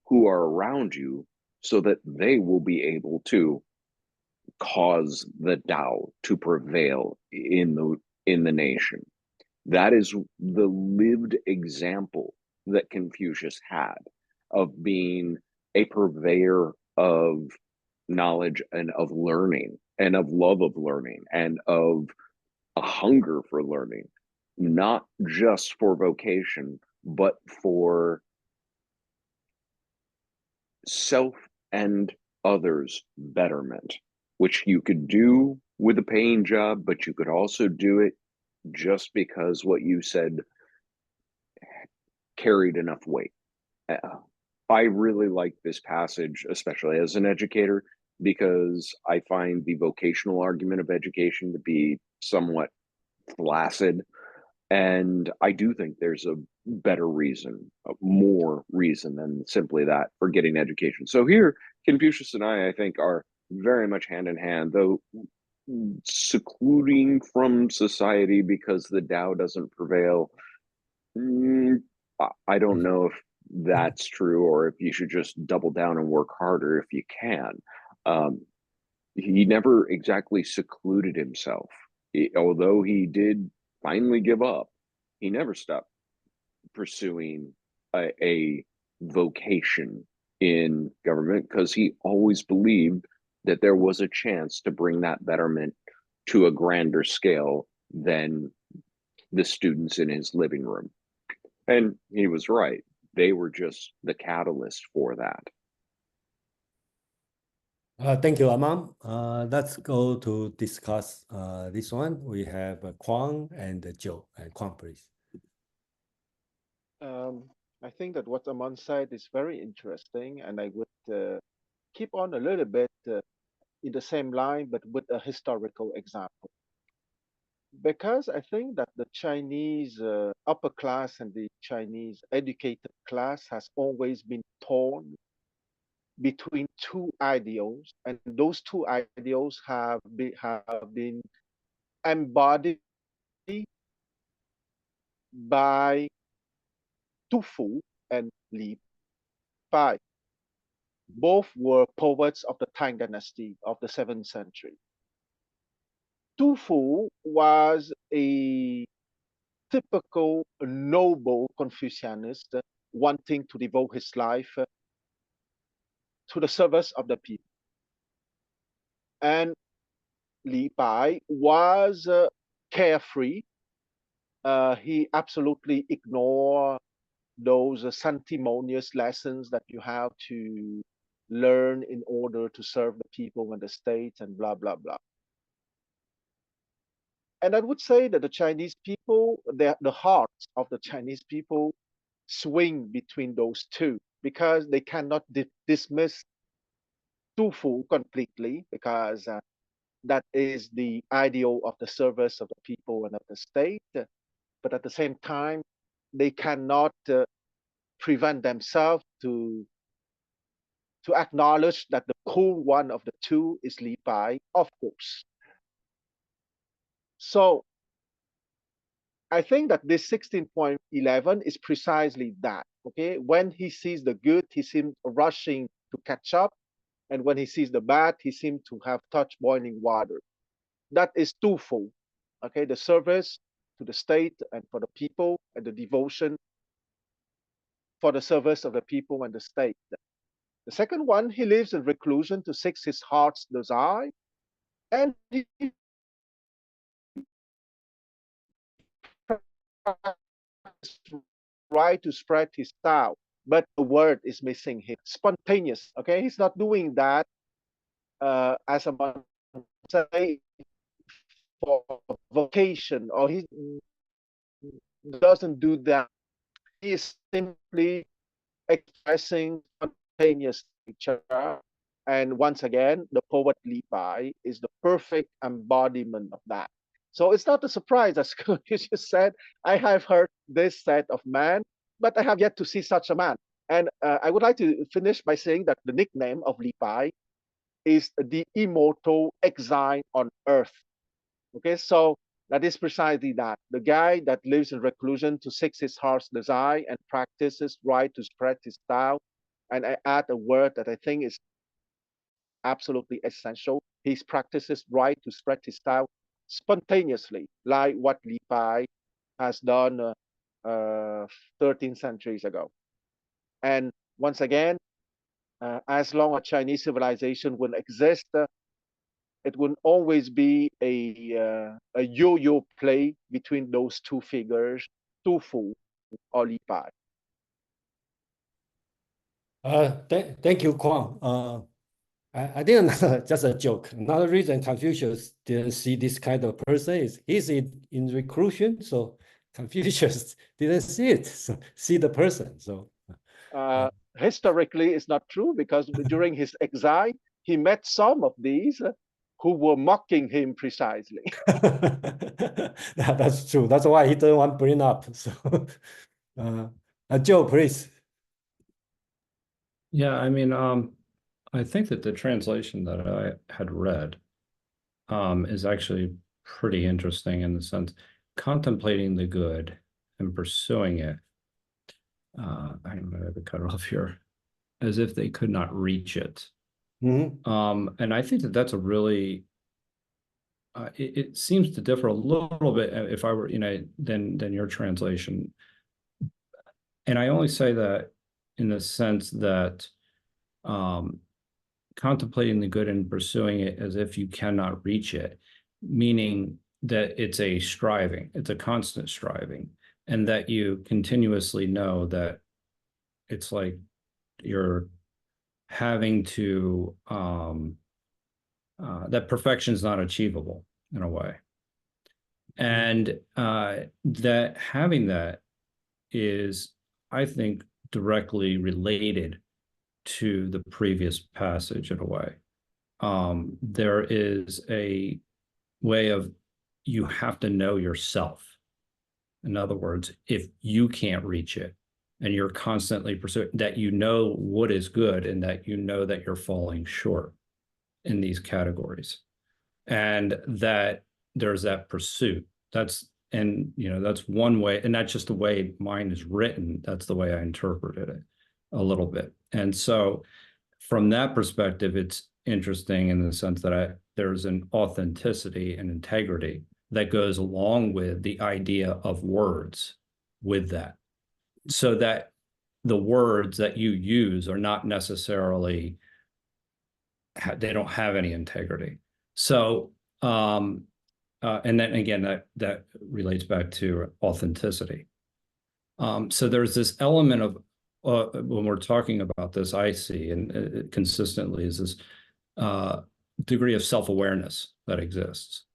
who are around you so that they will be able to cause the Tao to prevail in the nation. That is the lived example that Confucius had of being a purveyor of knowledge and of learning and of love of learning and of a hunger for learning, not just for vocation, but for self and others' betterment, which you could do with a paying job, but you could also do it just because what you said carried enough weight. I really like this passage, especially as an educator, because I find the vocational argument of education to be somewhat flaccid. And I do think there's a better reason, more reason than simply that for getting education. So here, Confucius and I think, are very much hand in hand, though secluding from society because the Tao doesn't prevail. I don't know if that's true or if you should just double down and work harder if you can. He never exactly secluded himself. Although he did finally give up, he never stopped pursuing a vocation in government because he always believed that there was a chance to bring that betterment to a grander scale than the students in his living room. And he was right. They were just the catalyst for that. Thank you, Amam. Let's go to discuss this one. We have Kwang and Joe. Kwang, please. I think that what Aman said is very interesting, and I would keep on a little bit in the same line, but with a historical example. Because I think that the Chinese upper class and the Chinese educated class has always been torn between two ideals, and those two ideals have been embodied by Tu Fu and Li Bai. Both were poets of the Tang Dynasty of the 7th century. Tu Fu was a typical noble Confucianist wanting to devote his life to the service of the people. And Li Bai was carefree. He absolutely ignored those sanctimonious lessons that you have to learn in order to serve the people and the state and blah, blah, blah. And I would say that the Chinese people, the hearts of the Chinese people swing between those two because they cannot dismiss Tu Fu completely because that is the ideal of the service of the people and of the state. But at the same time, they cannot prevent themselves to acknowledge that the cool one of the two is Li Bai, of course. So I think that this 16.11 is precisely that. Okay, when he sees the good, he seems rushing to catch up, and when he sees the bad, he seems to have touched boiling water. That is twofold. Okay, the service to the state and for the people, and the devotion for the service of the people and the state. The second one, he lives in reclusion to seek his heart's desire, and he tries to spread his style, but the word is missing him. Spontaneous. Okay, he's not doing that as a say for vocation, or he doesn't do that. He is simply expressing spontaneous nature. And once again, the poet Li Bai is the perfect embodiment of that. So it's not a surprise, as Confucius said, I have heard this said of man, but I have yet to see such a man. And I would like to finish by saying that the nickname of Li Bai is the immortal exile on earth. Okay, so that is precisely that. The guy that lives in reclusion to seek his heart's desire and practices right to spread his style. And I add a word that I think is absolutely essential. He practices right to spread his style spontaneously, like what Li Bai has done 13 centuries ago. And once again, as long as Chinese civilization will exist, it will always be a yo-yo play between those two figures, Tu Fu or Li Bai. Thank you, Kwang. I think just a joke. Another reason Confucius didn't see this kind of person is he's in reclusion, so Confucius didn't see it, so see the person. So historically, it's not true because during his exile, he met some of these who were mocking him precisely. That's true. That's why he didn't want to bring up. So, Joe, please. Yeah, I mean, I think that the translation that I had read is actually pretty interesting in the sense contemplating the good and pursuing it. I'm going to have to cut it off here, as if they could not reach it. Mm-hmm. And I think that that's a really, it seems to differ a little bit if I were, than your translation. And I only say that in the sense that contemplating the good and pursuing it as if you cannot reach it, meaning that it's a striving, it's a constant striving, and that you continuously know that it's like you're having to, that perfection is not achievable in a way. And that having that is, I think, directly related to the previous passage in a way. There is a way of, you have to know yourself. In other words, if you can't reach it and you're constantly pursuing, that you know what is good and that you know that you're falling short in these categories, and that there's that pursuit. That's one way, and that's just the way mine is written. That's the way I interpreted it a little bit. And so from that perspective, it's interesting in the sense that there's an authenticity and integrity that goes along with the idea of words with that, so that the words that you use are not necessarily, they don't have any integrity. So, and then again, that relates back to authenticity. So there's this element of, when we're talking about this, I see, and consistently, is this degree of self-awareness that exists.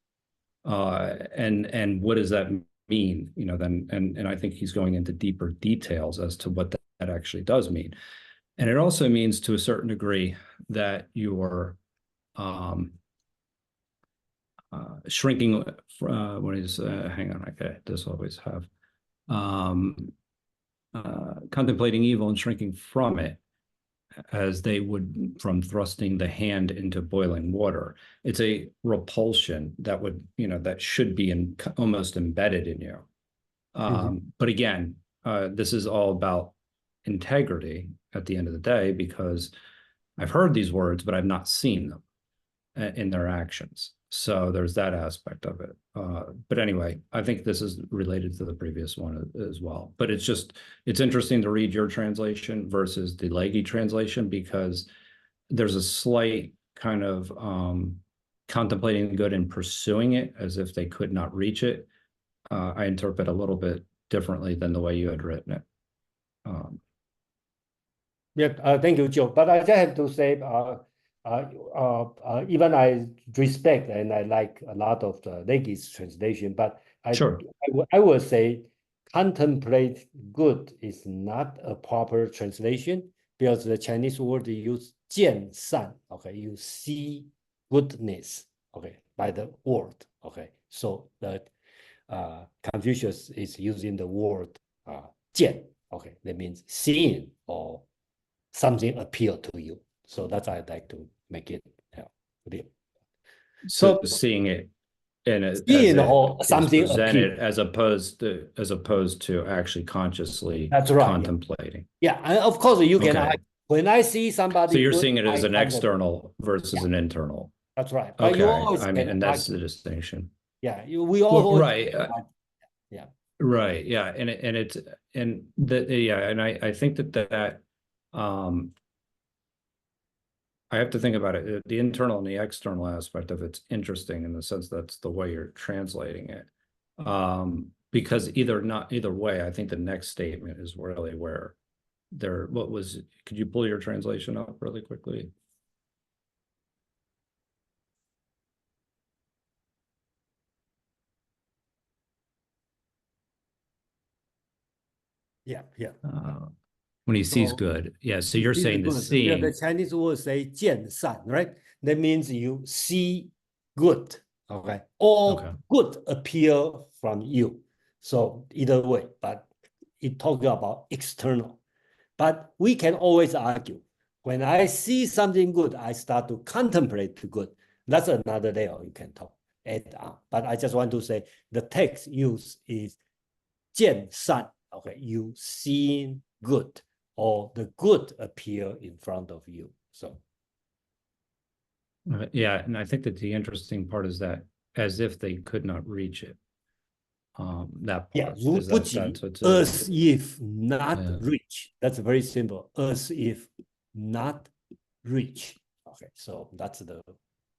And what does that mean? You know, then and I think he's going into deeper details as to what that actually does mean. And it also means to a certain degree that you're shrinking what is hang on, okay, this always have contemplating evil and shrinking from it, as they would from thrusting the hand into boiling water. It's a repulsion that would, you know, that should be almost embedded in you. But again, this is all about integrity at the end of the day, because I've heard these words, but I've not seen them in their actions. So there's that aspect of it. But anyway, I think this is related to the previous one as well. But it's interesting to read your translation versus the Legge translation, because there's a slight kind of contemplating good and pursuing it as if they could not reach it. I interpret a little bit differently than the way you had written it. Thank you, Joe. But I just have to say, even I respect and I like a lot of the Legge's translation, but I would say contemplate good is not a proper translation, because the Chinese word use 见善, okay, you see goodness, okay, by the word, okay. So that Confucius is using the word 见, okay, that means seeing or something appeal to you. So that's why I'd like to make it clear. So seeing it seeing or something presented as opposed to actually consciously contemplating. Yeah, and of course you can. When I see somebody, so you're seeing it as an external versus an internal. That's right. But okay, you always and that's the distinction. Yeah, we always right. Yeah. Right. Yeah, and I think that I have to think about it. The internal and the external aspect of it's interesting in the sense that's the way you're translating it. Because either way, I think the next statement is really where could you pull your translation up really quickly? Yeah. When he sees good. Yeah, so you're saying the seeing. Yeah, the Chinese word say 见善, right? That means you see good, okay? Or good appear from you. So either way, but it talking about external. But we can always argue. When I see something good, I start to contemplate the good. That's another layer you can talk. But I just want to say the text used is 见善, okay? You see good, or the good appear in front of you. So yeah, and I think that the interesting part is that as if they could not reach it. That part. Yeah, as if not reach. That's very simple. As if not reach. Okay, so that's the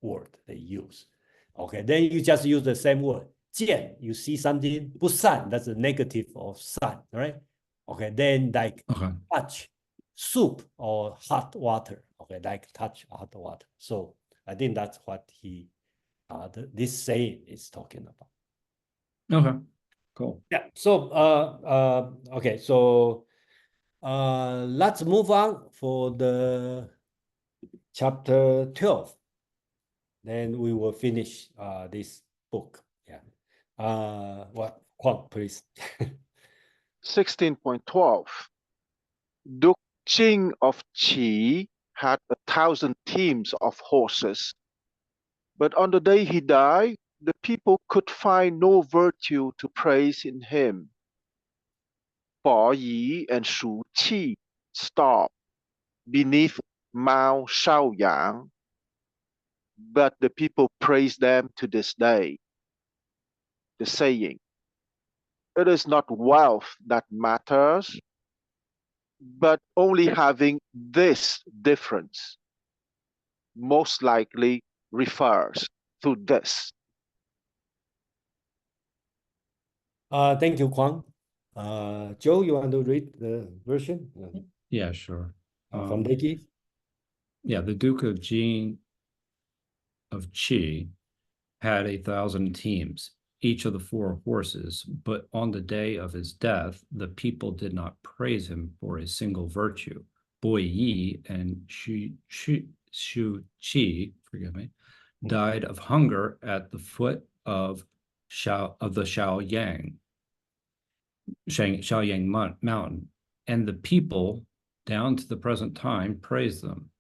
word they use. Okay, then you just use the same word. 见, you see something, 不善, that's the negative of 善, right? Okay, then like touch, soup or hot water. Okay, like touch hot water. So I think that's what this saying is talking about. Okay, cool. Yeah. So okay. So let's move on for the chapter 12. Then we will finish this book. Yeah. What? Kwok, please. 16.12. Duke Jing of Qi had 1,000 teams of horses, but on the day he died, the people could find no virtue to praise in him. Bo Yi and Shu Qi stopped beneath Mount Shaoyang, but the people praise them to this day. The saying, it is not wealth that matters, but only having this difference, most likely refers to this. Thank you, Kwang. Joe, you want to read the version? Yeah, sure. From Legge? Yeah, the Duke of Jing of Qi had 1,000 teams, each of the 4 horses, but on the day of his death, the people did not praise him for a single virtue. Bo Yi and Shu Qi, forgive me, died of hunger at the foot of the Shaoyang Mountain, and the people, down to the present time, praise them.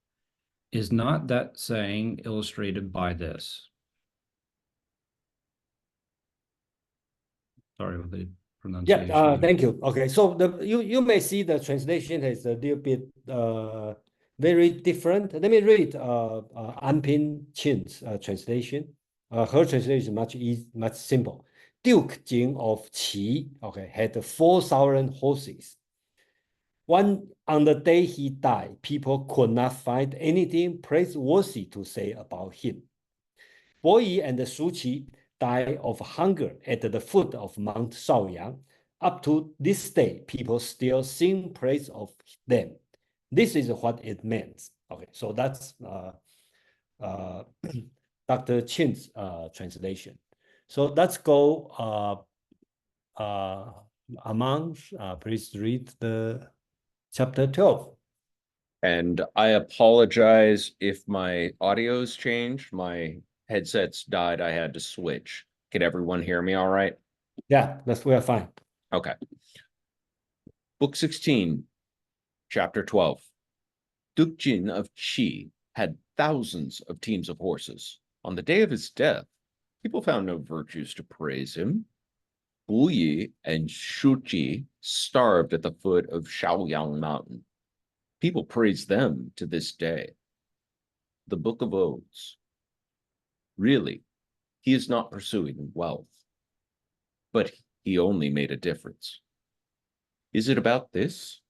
Is not that saying illustrated by this? Sorry with the pronunciation. Yeah, thank you. Okay, so you may see the translation is a little bit very different. Let me read Anpin Chin's translation. Her translation is much simple. Duke Jing of Qi, okay, had 4,000 horses. On the day he died, people could not find anything praiseworthy to say about him. Bo Yi and Shu Qi died of hunger at the foot of Mount Shaoyang. Up to this day, people still sing praise of them. This is what it means. Okay, so that's Dr. Chin's translation. So let's go. Among, please read the chapter 12. And I apologize if my audio's changed. My headsets died. I had to switch. Can everyone hear me all right? Yeah, we are fine. Okay. Book 16, chapter 12. Duke Jin of Qi had thousands of teams of horses. On the day of his death, people found no virtues to praise him. Bu Yi and Shu Qi starved at the foot of Shaoyang Mountain. People praise them to this day. The Book of Odes. Really, he is not pursuing wealth, but he only made a difference. Is it about this?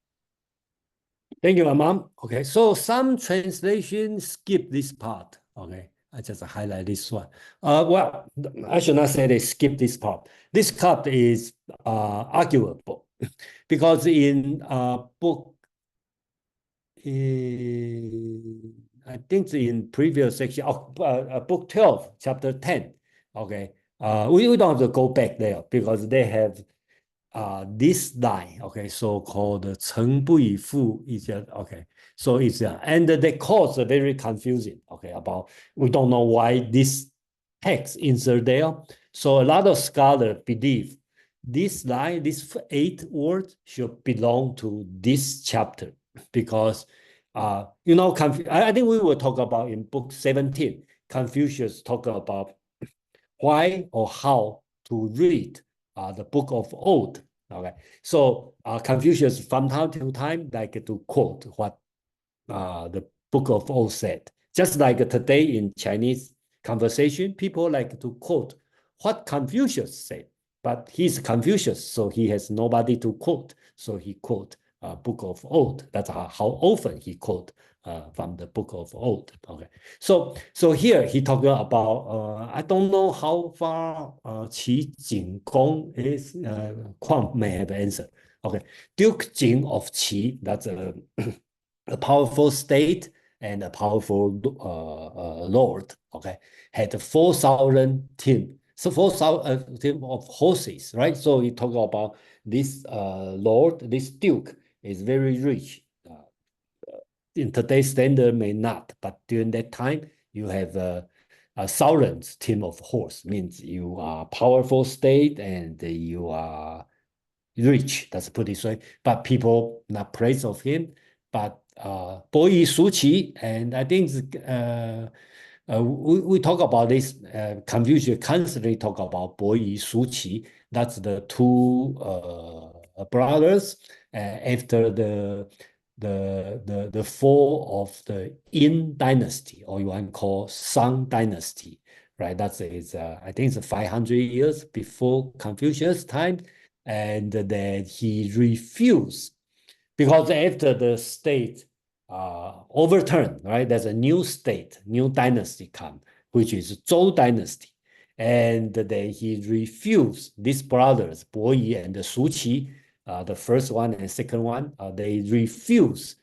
Thank you, Amam. Okay, so some translations skip this part. Okay, I just highlight this one. Well, I should not say they skip this part. This part is arguable because in book, I think in previous section of book 12, chapter 10. Okay, we don't have to go back there because they have this line, okay, so-called 成不以父 is okay. So it's and they cause very confusing, okay, about we don't know why this text insert there. So a lot of scholars believe this line, these 8 words should belong to this chapter because you know, I think we will talk about in book 17. Confucius talk about why or how to read the book of Odes. Okay, so Confucius from time to time like to quote what the book of Odes said. Just like today in Chinese conversation, people like to quote what Confucius said. But he's Confucius, so he has nobody to quote. So he quote book of Odes. That's how often he quote from the book of Odes. Okay, so here he talking about I don't know how far Qi Jing Gong is. Kwang may have answered. Okay, Duke Jing of Qi. That's a powerful state and a powerful lord. Okay, had 4,000 team. So 4,000 team of horses, right? So you talk about this lord, this duke is very rich. In today's standard, may not, but during that time, you have a 1,000 team of horse. Means you are powerful state and you are rich. That's put this way. But people not praise of him. But Bo Yi Shu Qi, and I think we talk about this. Confucius constantly talk about Bo Yi Shu Qi. That's the 2 brothers after the fall of the Yin dynasty, or you want to call Song dynasty, right? That's I think it's 500 years before Confucius' time, and then he refused because after the state overturned, right? There's a new state, new dynasty come, which is Zhou dynasty, and then he refused. These brothers, Bo Yi and Shu Qi, the first one and second one, they refuse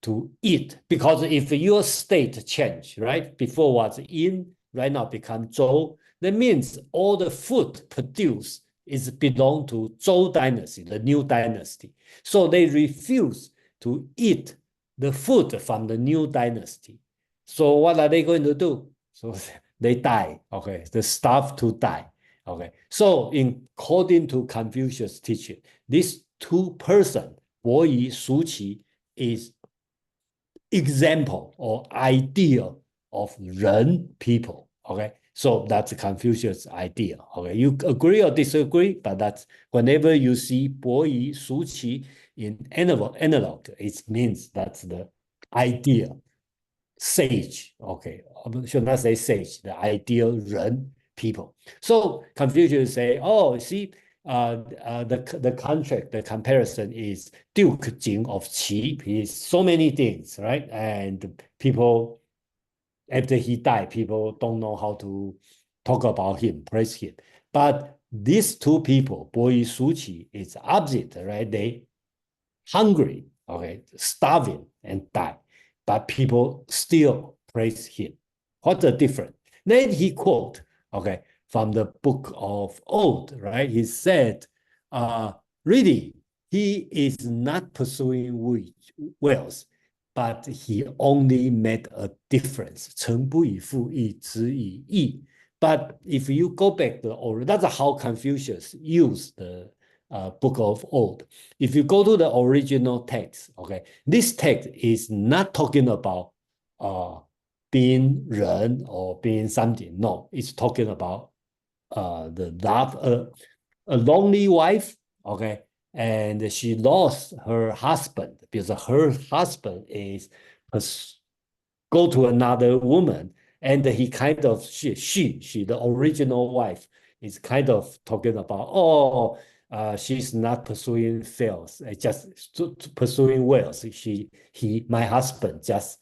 to eat because if your state change, right? Before was Yin, right now become Zhou. That means all the food produced is belong to Zhou dynasty, the new dynasty. So they refuse to eat the food from the new dynasty. So what are they going to do? So they die. Okay, they starve to die. Okay, so according to Confucius' teaching, these two persons, Bo Yi, Su Qi, is example or ideal of Ren people. Okay, so that's Confucius' idea. Okay, you agree or disagree, but that's whenever you see Bo Yi, Su Qi in analog, it means that's the ideal sage. Okay, should not say sage, the ideal Ren people. So Confucius say, oh, see, the contract, the comparison is Duke Jing of Qi. He's so many things, right? And people, after he died, people don't know how to talk about him, praise him. But these two people, Bo Yi, Su Qi, is opposite, right? They hungry, okay, starving and die, but people still praise him. What's the difference? Then he quote, okay, from the book of Old, right? He said, really, he is not pursuing wealth, but he only made a difference. 诚不以富易，只以义. But if you go back to the old, that's how Confucius used the book of Old. If you go to the original text, okay, this text is not talking about being 人 or being something. No, it's talking about the love, a lonely wife, okay, and she lost her husband because her husband is go to another woman, and he kind of she the original wife is kind of talking about, oh, she's not pursuing wealth, just pursuing wealth. My husband just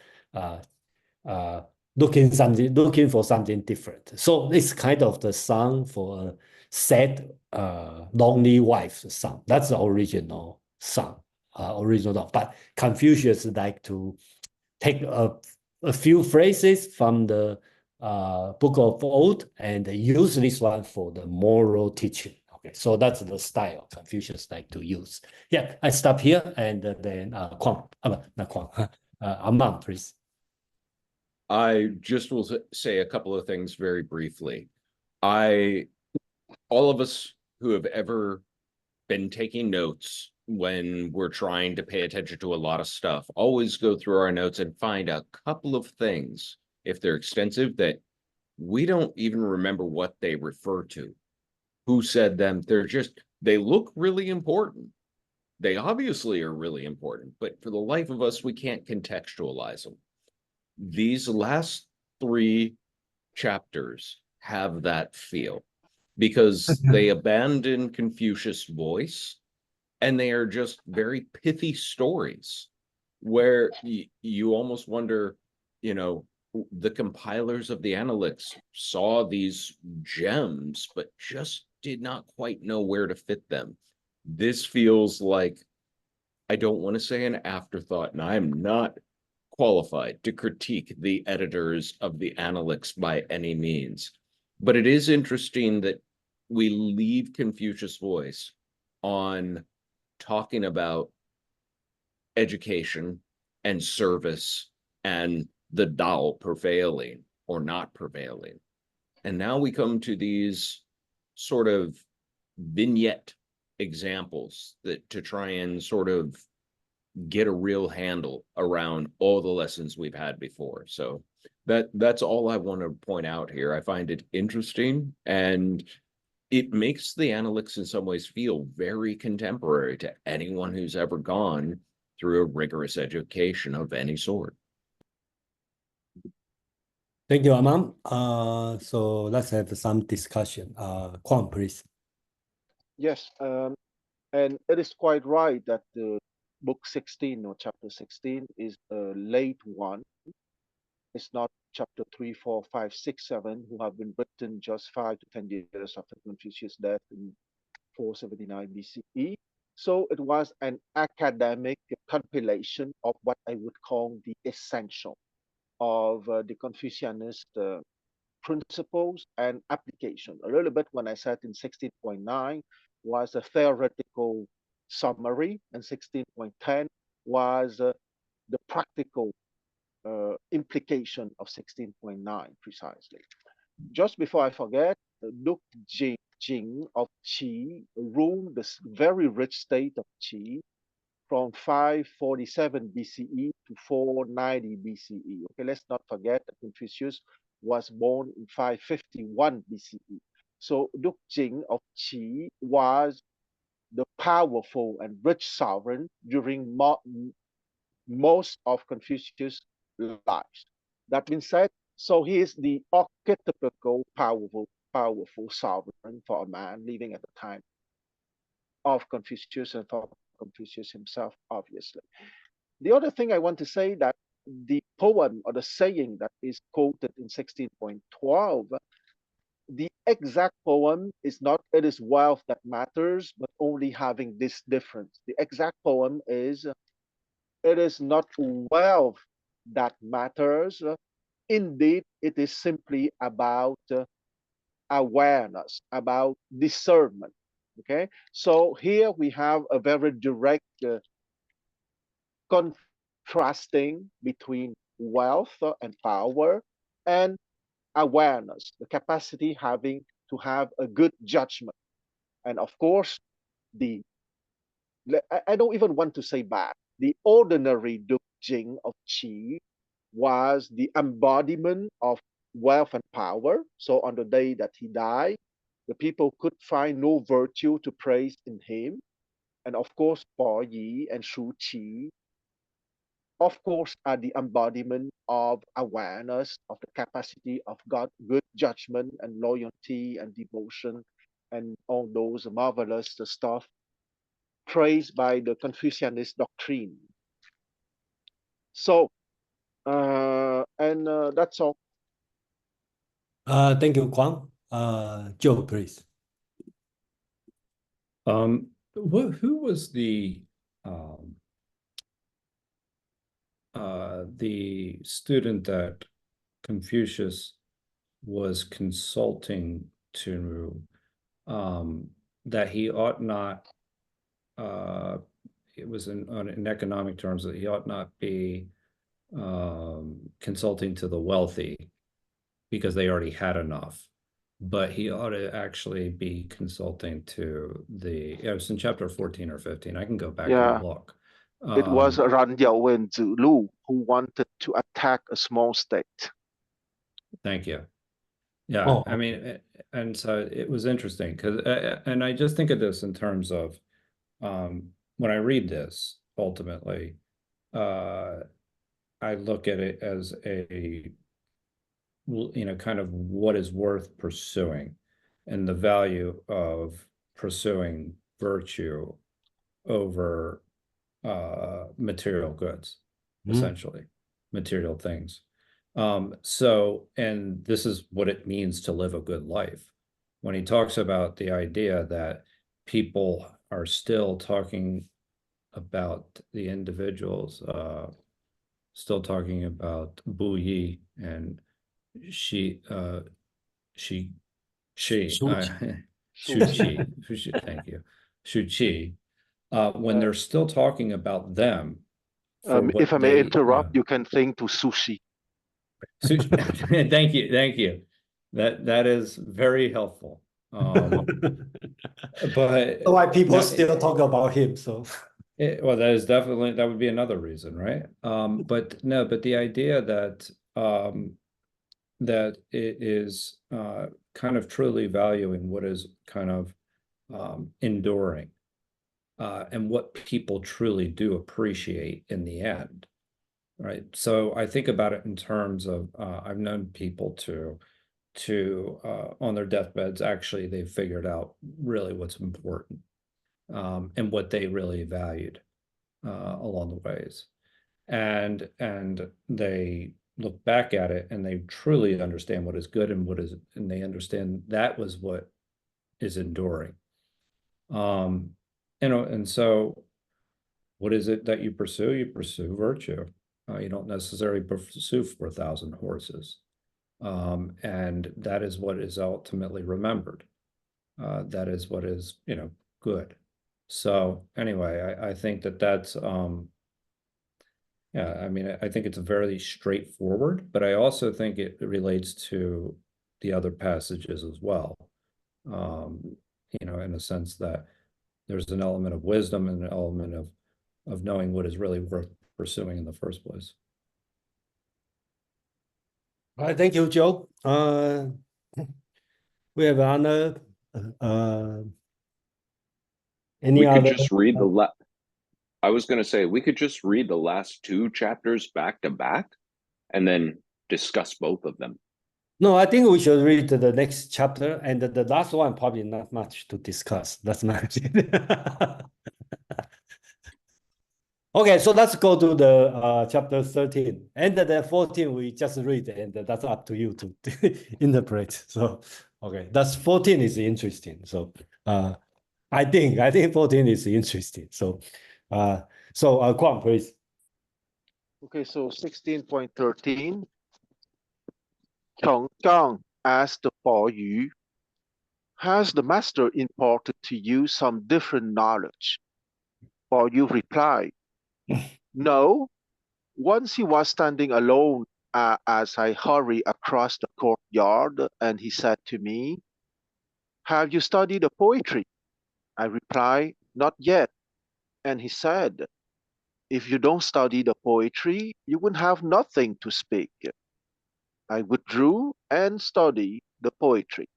looking for something different. So it's kind of the song for a sad, lonely wife song. That's the original song, original. But Confucius like to take a few phrases from the book of Old and use this one for the moral teaching. Okay, so that's the style Confucius like to use. Yeah, I stop here and then Kwang, not Kwang, Amman, please. I just will say a couple of things very briefly. All of us who have ever been taking notes when we're trying to pay attention to a lot of stuff always go through our notes and find a couple of things, if they're extensive, that we don't even remember what they refer to, who said them. They look really important. They obviously are really important, but for the life of us, we can't contextualize them. These last 3 chapters have that feel because they abandon Confucius' voice and they are just very pithy stories where you almost wonder, the compilers of the Analects saw these gems, but just did not quite know where to fit them. This feels like, I don't want to say an afterthought, and I am not qualified to critique the editors of the Analects by any means. But it is interesting that we leave Confucius' voice on talking about education and service and the Tao prevailing or not prevailing. And now we come to these sort of vignette examples that to try and sort of get a real handle around all the lessons we've had before. So that's all I want to point out here. I find it interesting, and it makes the Analects in some ways feel very contemporary to anyone who's ever gone through a rigorous education of any sort. Thank you, Amam. So let's have some discussion. Kwang, please. Yes, and it is quite right that the book 16 or chapter 16 is a late one. It's not chapter 3, 4, 5, 6, 7, who have been written just 5 to 10 years after Confucius' death in 479 BCE. So it was an academic compilation of what I would call the essential of the Confucianist principles and application. A little bit when I said in 16.9 was a theoretical summary, and 16.10 was the practical implication of 16.9 precisely. Just before I forget, Duke Jing of Qi ruled this very rich state of Qi from 547 BCE to 490 BCE. Okay, let's not forget that Confucius was born in 551 BCE. So Duke Jing of Qi was the powerful and rich sovereign during most of Confucius' lives. That being said, so he is the archetypical powerful sovereign for a man living at the time of Confucius and for Confucius himself, obviously. The other thing I want to say that the poem or the saying that is quoted in 16.12, the exact poem is not "it is wealth that matters," but only having this difference. The exact poem is "it is not wealth that matters." Indeed, it is simply about awareness, about discernment. Okay, so here we have a very direct contrasting between wealth and power and awareness, the capacity having to have a good judgment. And of course, I don't even want to say bad, the ordinary Duke Jing of Qi was the embodiment of wealth and power. So on the day that he died, the people could find no virtue to praise in him. And of course, Po Yi and Shu Qi, of course, are the embodiment of awareness, of the capacity of God, good judgment and loyalty and devotion and all those marvelous stuff praised by the Confucianist doctrine. So, that's all. Thank you, Kwang. Joe, please. Who was the student that Confucius was consulting to, that he ought not, it was in economic terms, that he ought not be consulting to the wealthy because they already had enough, but he ought to actually be consulting to it was in chapter 14 or 15. I can go back and look. It was Ran Yaowen Zulu who wanted to attack a small state. Thank you. Yeah, I mean, and so it was interesting because, and I just think of this in terms of when I read this, ultimately, I look at it as a, kind of what is worth pursuing and the value of pursuing virtue over material goods, essentially, material things. So, and this is what it means to live a good life. When he talks about the idea that people are still talking about the individuals, still talking about Bu Yi and Shu Qi, thank you, Shu Qi, when they're still talking about them. If I may interrupt, you can think to sushi. Thank you. That is very helpful. But why people still talk about him? So, well, that would be another reason, right? But the idea that that it is kind of truly valuing what is kind of enduring, and what people truly do appreciate in the end. Right. So I think about it in terms of, I've known people to on their deathbeds, actually, they've figured out really what's important, and what they really valued along the ways. And they look back at it and they truly understand what is good and and they understand that was what is enduring. And so what is it that you pursue? You pursue virtue. You don't necessarily pursue 4,000 horses. And that is what is ultimately remembered. That is what is, good. So anyway, I think that's, yeah, I mean, I think it's very straightforward, but I also think it relates to the other passages as well. In a sense that there's an element of wisdom and an element of knowing what is really worth pursuing in the first place. All right, thank you, Joe. We have Anna. Any We could other? just read the I was going to say we could just read the last two chapters back to back and then discuss both of them. No, I think we should read the next chapter, and the last one probably not much to discuss. That's my opinion. Okay, so let's go to the chapter 13. And the 14 we just read, and that's up to you to interpret. So, okay, that's 14 is interesting. So, I think 14 is interesting. So, Kwang, please. Okay, so 16.13. Cheng Gang asked Bo Yu, has the master imparted to you some different knowledge? Bo Yu replied, no. Once he was standing alone as I hurried across the courtyard, and he said to me, have you studied the poetry? I replied, not yet. And he said, if you don't study the poetry, you will have nothing to speak. I withdrew and studied the poetry.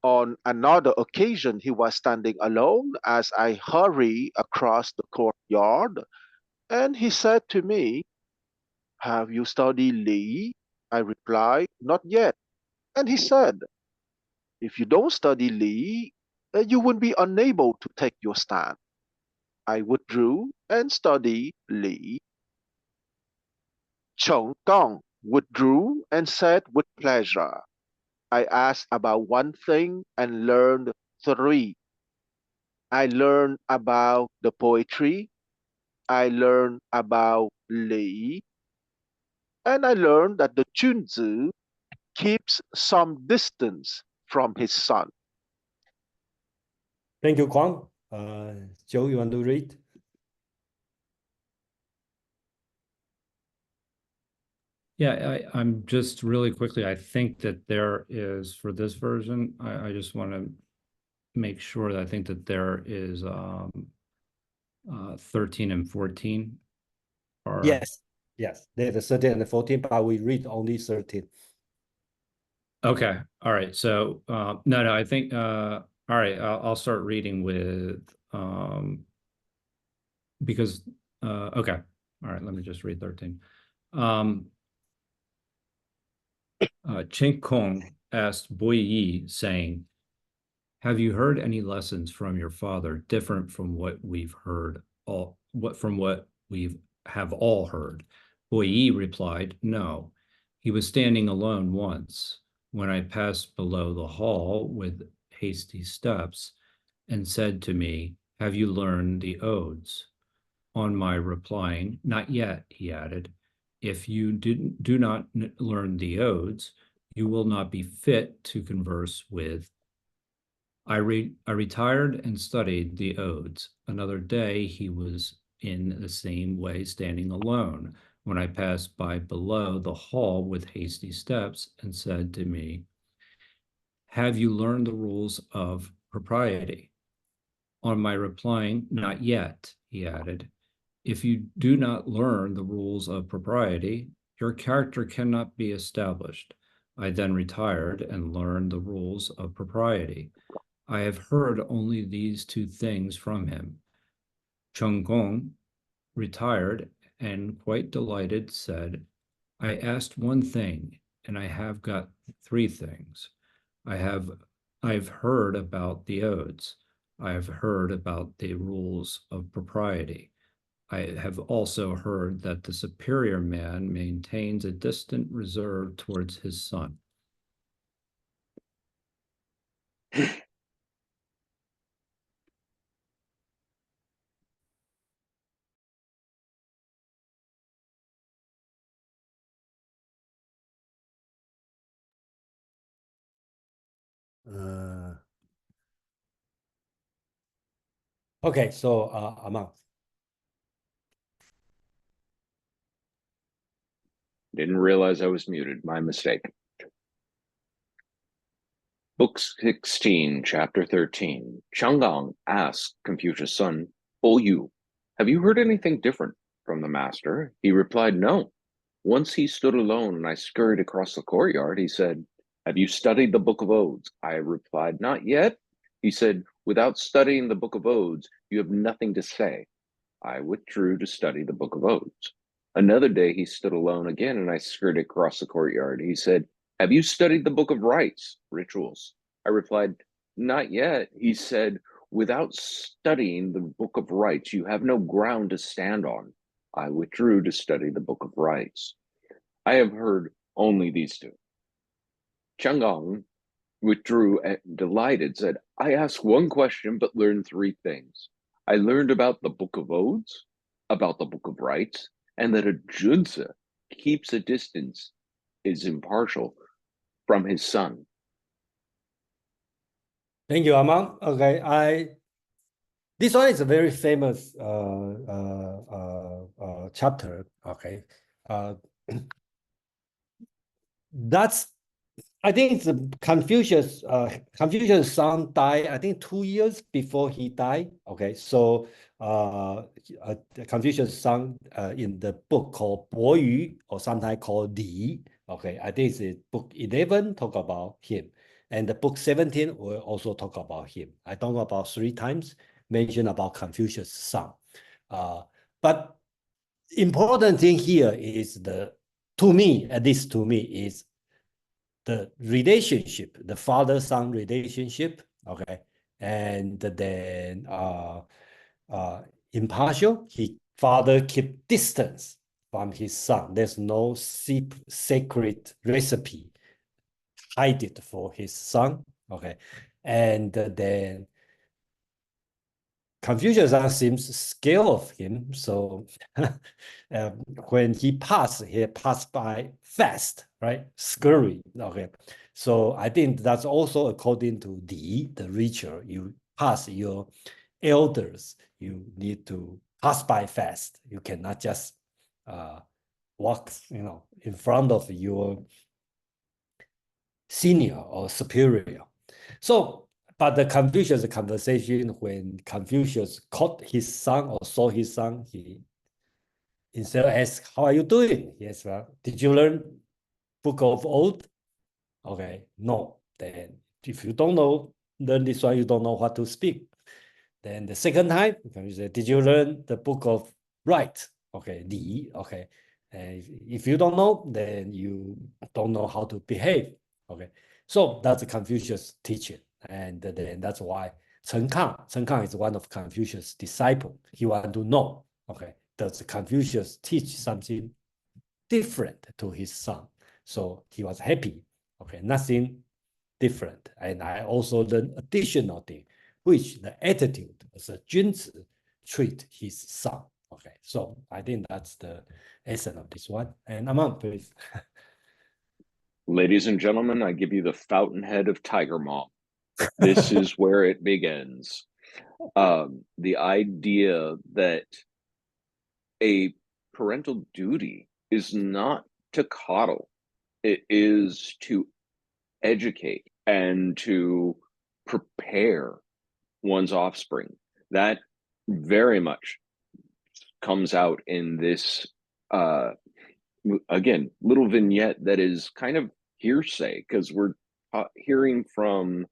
On another occasion, he was standing alone as I hurried across the courtyard, and he said to me, have you studied Li? I replied, not yet. And he said, if you don't study Li, you will be unable to take your stand. I withdrew and studied Li. Cheng Gong withdrew and said with pleasure, I asked about one thing and learned three. I learned about the poetry, I learned about Li, and I learned that the Junzi keeps some distance from his son. Thank you, Kwang. Joe, you want to read? Yeah, I'm just really quickly, I think that there is, for this version, I just want to make sure that I think that there is 13 and 14 are. Yes, there's the 13 and the 14, but we read only 13. Okay, all right. So no, I think all right, I'll start reading with because okay, all right, let me just read 13. Cheng Kong asked Bui Yi, saying, have you heard any lessons from your father different from what we've heard all heard? Bui Yi replied, no. He was standing alone once when I passed below the hall with hasty steps and said to me, have you learned the odes? On my replying, not yet, he added, if you do not learn the odes, you will not be fit to converse with. I retired and studied the odes. Another day he was in the same way standing alone when I passed by below the hall with hasty steps and said to me, have you learned the rules of propriety? On my replying, not yet, he added, if you do not learn the rules of propriety, your character cannot be established. I then retired and learned the rules of propriety. I have heard only these two things from him. Cheng Gong retired and, quite delighted, said, I asked one thing, and I have got three things. I've heard about the odes. I have heard about the rules of propriety. I have also heard that the superior man maintains a distant reserve towards his son. Okay, so Amang. Didn't realize I was muted. My mistake. Book 16, Chapter 13. Chang'ang asked Confucius' son, O Yu, have you heard anything different from the master? He replied, no. Once he stood alone and I scurried across the courtyard. He said, have you studied the Book of Odes? I replied, not yet. He said, without studying the Book of Odes, you have nothing to say. I withdrew to study the Book of Odes. Another day he stood alone again and I skirted across the courtyard. He said, have you studied the Book of Rites, rituals? I replied, not yet. He said, without studying the Book of Rites, you have no ground to stand on. I withdrew to study the Book of Rites. I have heard only these two. Chang'ang withdrew and delighted, said, I asked one question but learned three things. I learned about the Book of Odes, about the Book of Rites, and that a junzi keeps a distance, is impartial from his son. Thank you, Amang. Okay, this one is a very famous chapter. Okay, I think it's Confucius. Confucius' son died, I think 2 years before he died. Okay, so Confucius' son in the book called Bo Yu, or sometimes called Li. Okay, I think it's book 11 talk about him, and the book 17 will also talk about him. I don't know about 3 times mention about Confucius' son. But important thing here is to me, at least to me, is the relationship, the father-son relationship, okay, and then impartial. Father keep distance from his son. There's no sacred recipe hide it for his son, okay, and then Confucius seems scared of him, so when he passed by fast, right? Scurry, okay. So I think that's also according to the ritual. You pass your elders, you need to pass by fast. You cannot just walk, in front of your senior or superior. So, but the Confucius conversation, when Confucius caught his son or saw his son, he instead of ask, how are you doing? Yes, well, did you learn Book of Old? Okay, no. Then if you don't know, learn this one, you don't know what to speak. Then the second time, you say, did you learn the Book of Right? Okay, Li, okay. And if you don't know, then you don't know how to behave. Okay, so that's Confucius' teaching. And then that's why Chen Kang is one of Confucius' disciples. He wanted to know, okay, does Confucius teach something different to his son? So he was happy, okay, nothing different. And I also learned additional thing, which the attitude as a junzi treat his son. Okay, so I think that's the essence of this one. And Amang, please. Ladies and gentlemen, I give you the fountainhead of Tiger Mom. This is where it begins. The idea that a parental duty is not to coddle, it is to educate and to prepare one's offspring. That very much comes out in this again, little vignette that is kind of hearsay, because we're hearing from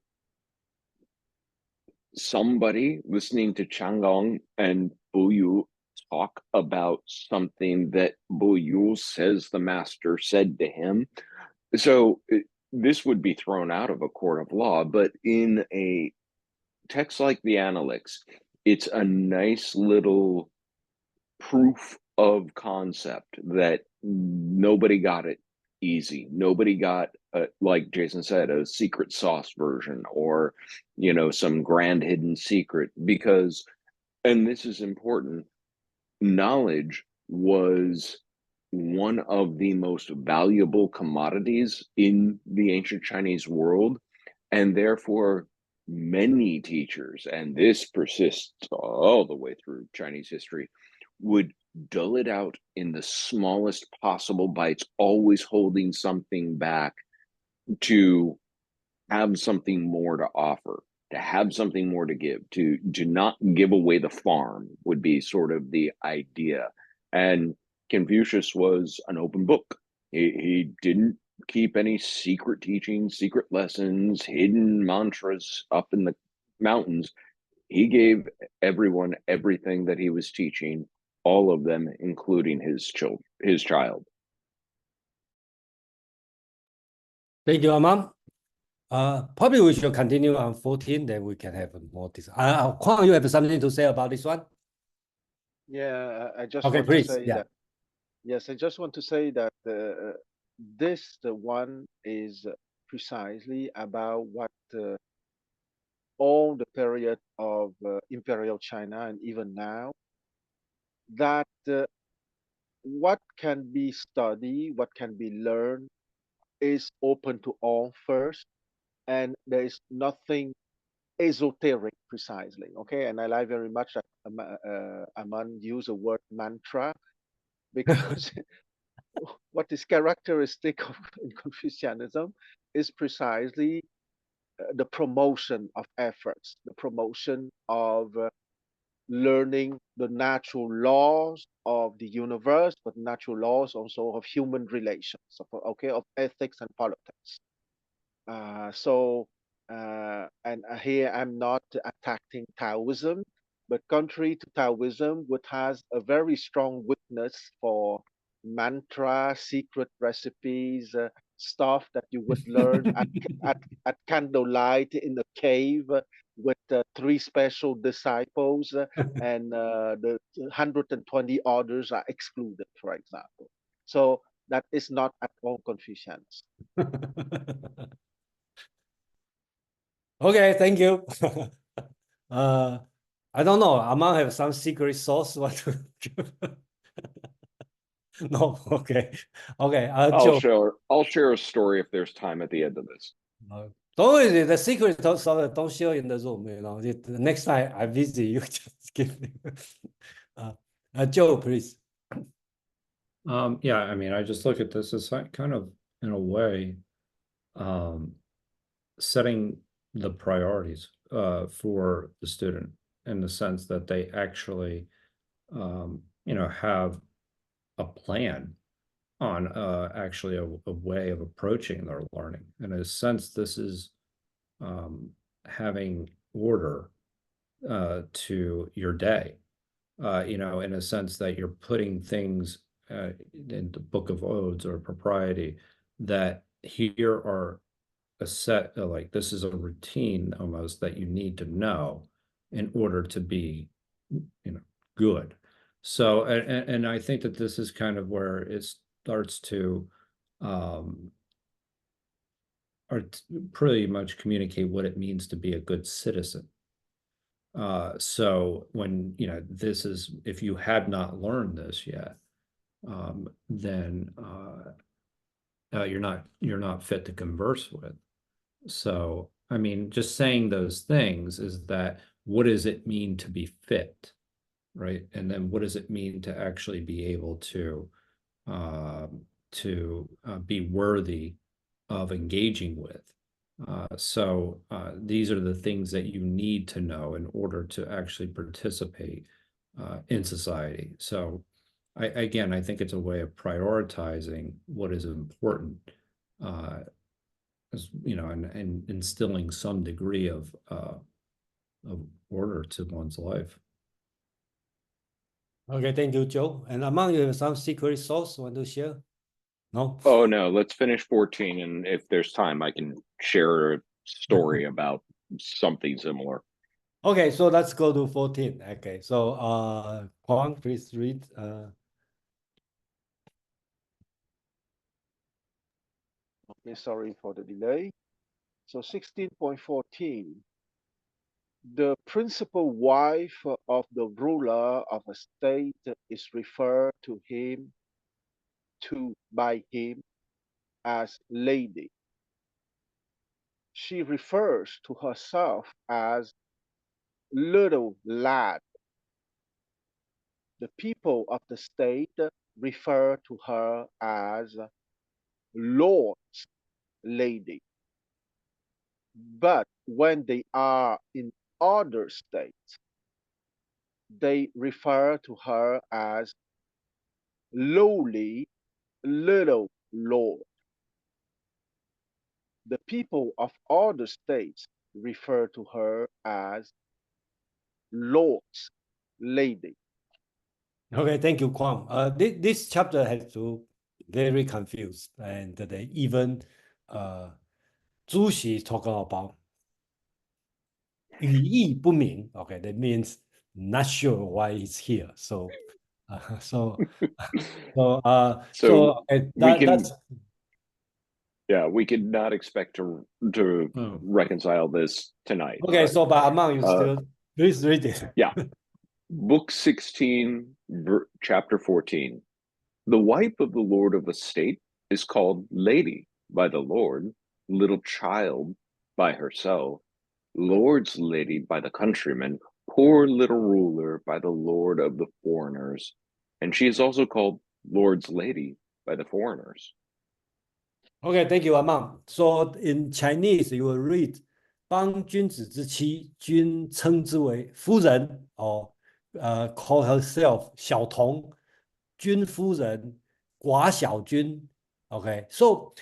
somebody listening to Chang'ang and Bu Yu talk about something that Bu Yu says the master said to him. So this would be thrown out of a court of law, but in a text like the Analects, it's a nice little proof of concept that nobody got it easy. Nobody got, like Jason said, a secret sauce version or, some grand hidden secret, because, and this is important, knowledge was one of the most valuable commodities in the ancient Chinese world. And therefore, many teachers, and this persists all the way through Chinese history, would dull it out in the smallest possible bites, always holding something back to have something more to offer, to have something more to give, to not give away the farm would be sort of the idea. And Confucius was an open book. He didn't keep any secret teachings, secret lessons, hidden mantras up in the mountains. He gave everyone everything that he was teaching, all of them, including his child. Thank you, Amam. Probably we should continue on 14, then we can have more discussion. Kwang, you have something to say about this one? Yeah, I just Okay, want please. to say Yeah. that. Yes, I just want to say that the one is precisely about what all the period of Imperial China and even now, that what can be studied, what can be learned is open to all first, and there is nothing esoteric precisely. Okay, and I like very much that Aman used the word mantra because what is characteristic of in Confucianism is precisely the promotion of efforts, the promotion of learning the natural laws of the universe, but natural laws also of human relations, okay, of ethics and politics. And here I'm not attacking Taoism, but contrary to Taoism, which has a very strong witness for mantra, secret recipes, stuff that you would learn at candlelight in a cave with three special disciples, and the 120 others are excluded, for example. So that is not at all Confucianist. Okay, thank you. I don't know. Among have some secret sauce. What to give? No, okay. Okay. Joe. I'll share a story if there's time at the end of this. Don't worry, the secret sauce don't share in the room. The next time I visit you, just give me. Joe, please. Yeah, I mean, I just look at this as kind of, in a way, setting the priorities for the student, in the sense that they actually, have a plan on actually a way of approaching their learning. In a sense, this is having order to your day, in a sense that you're putting things in the Book of Odes or Propriety, that here are a set, like this is a routine almost that you need to know in order to be, good. So, and I think that this is kind of where it starts to pretty much communicate what it means to be a good citizen. So when, this is, if you had not learned this yet, then you're not fit to converse with. So, I mean, just saying those things is that, what does it mean to be fit, right? And then what does it mean to actually be able to be worthy of engaging with? So these are the things that you need to know in order to actually participate in society. So I think it's a way of prioritizing what is important, and instilling some degree of order to one's life. Okay, thank you, Joe. And among you have some secret sauce want to share? No? Oh no, let's finish 14, and if there's time, I can share a story about something similar. Okay, so let's go to 14. Okay, so Kwang, please read. Okay, sorry for the delay. So 16.14. The principal wife of the ruler of a state is referred to by him as lady. she refers to herself as little lad. The people of the state refer to her as Lord's lady. But when they are in other states, they refer to her as lowly little lord. The people of other states refer to her as Lord's lady. Okay, thank you, Kwang. This chapter has to very confused, and they even Zhu Xi is talking about 语义不明. Okay, that means not sure why it's here. So, so okay, that's yeah, we could not expect to reconcile this tonight. okay. So, but Amang, you still please read it. Yeah, Book 16, Chapter 14. The wife of the lord of a state is called lady by the lord, little child by herself, lord's lady by the countryman, poor little ruler by the lord of the foreigners, and she is also called lord's lady by the foreigners. Okay, thank you, Amang. So in Chinese, you will read 帮君子之妻，君称之为夫人 or call herself 小童，君夫人，寡小君. Okay, so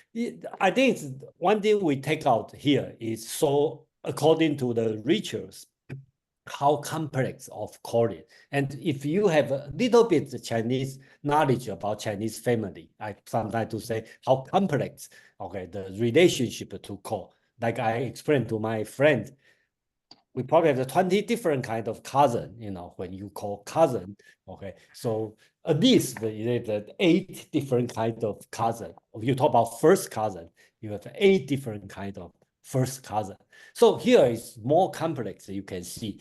I think it's one thing we take out here is so according to the rituals, how complex of calling. And if you have a little bit Chinese knowledge about Chinese family, I sometimes to say how complex, okay, the relationship to call. Like I explained to my friend, we probably have 20 different kind of cousin, when you call cousin, okay? So at least you have 8 different kind of cousin. If you talk about first cousin, you have 8 different kind of first cousin. So here is more complex, you can see.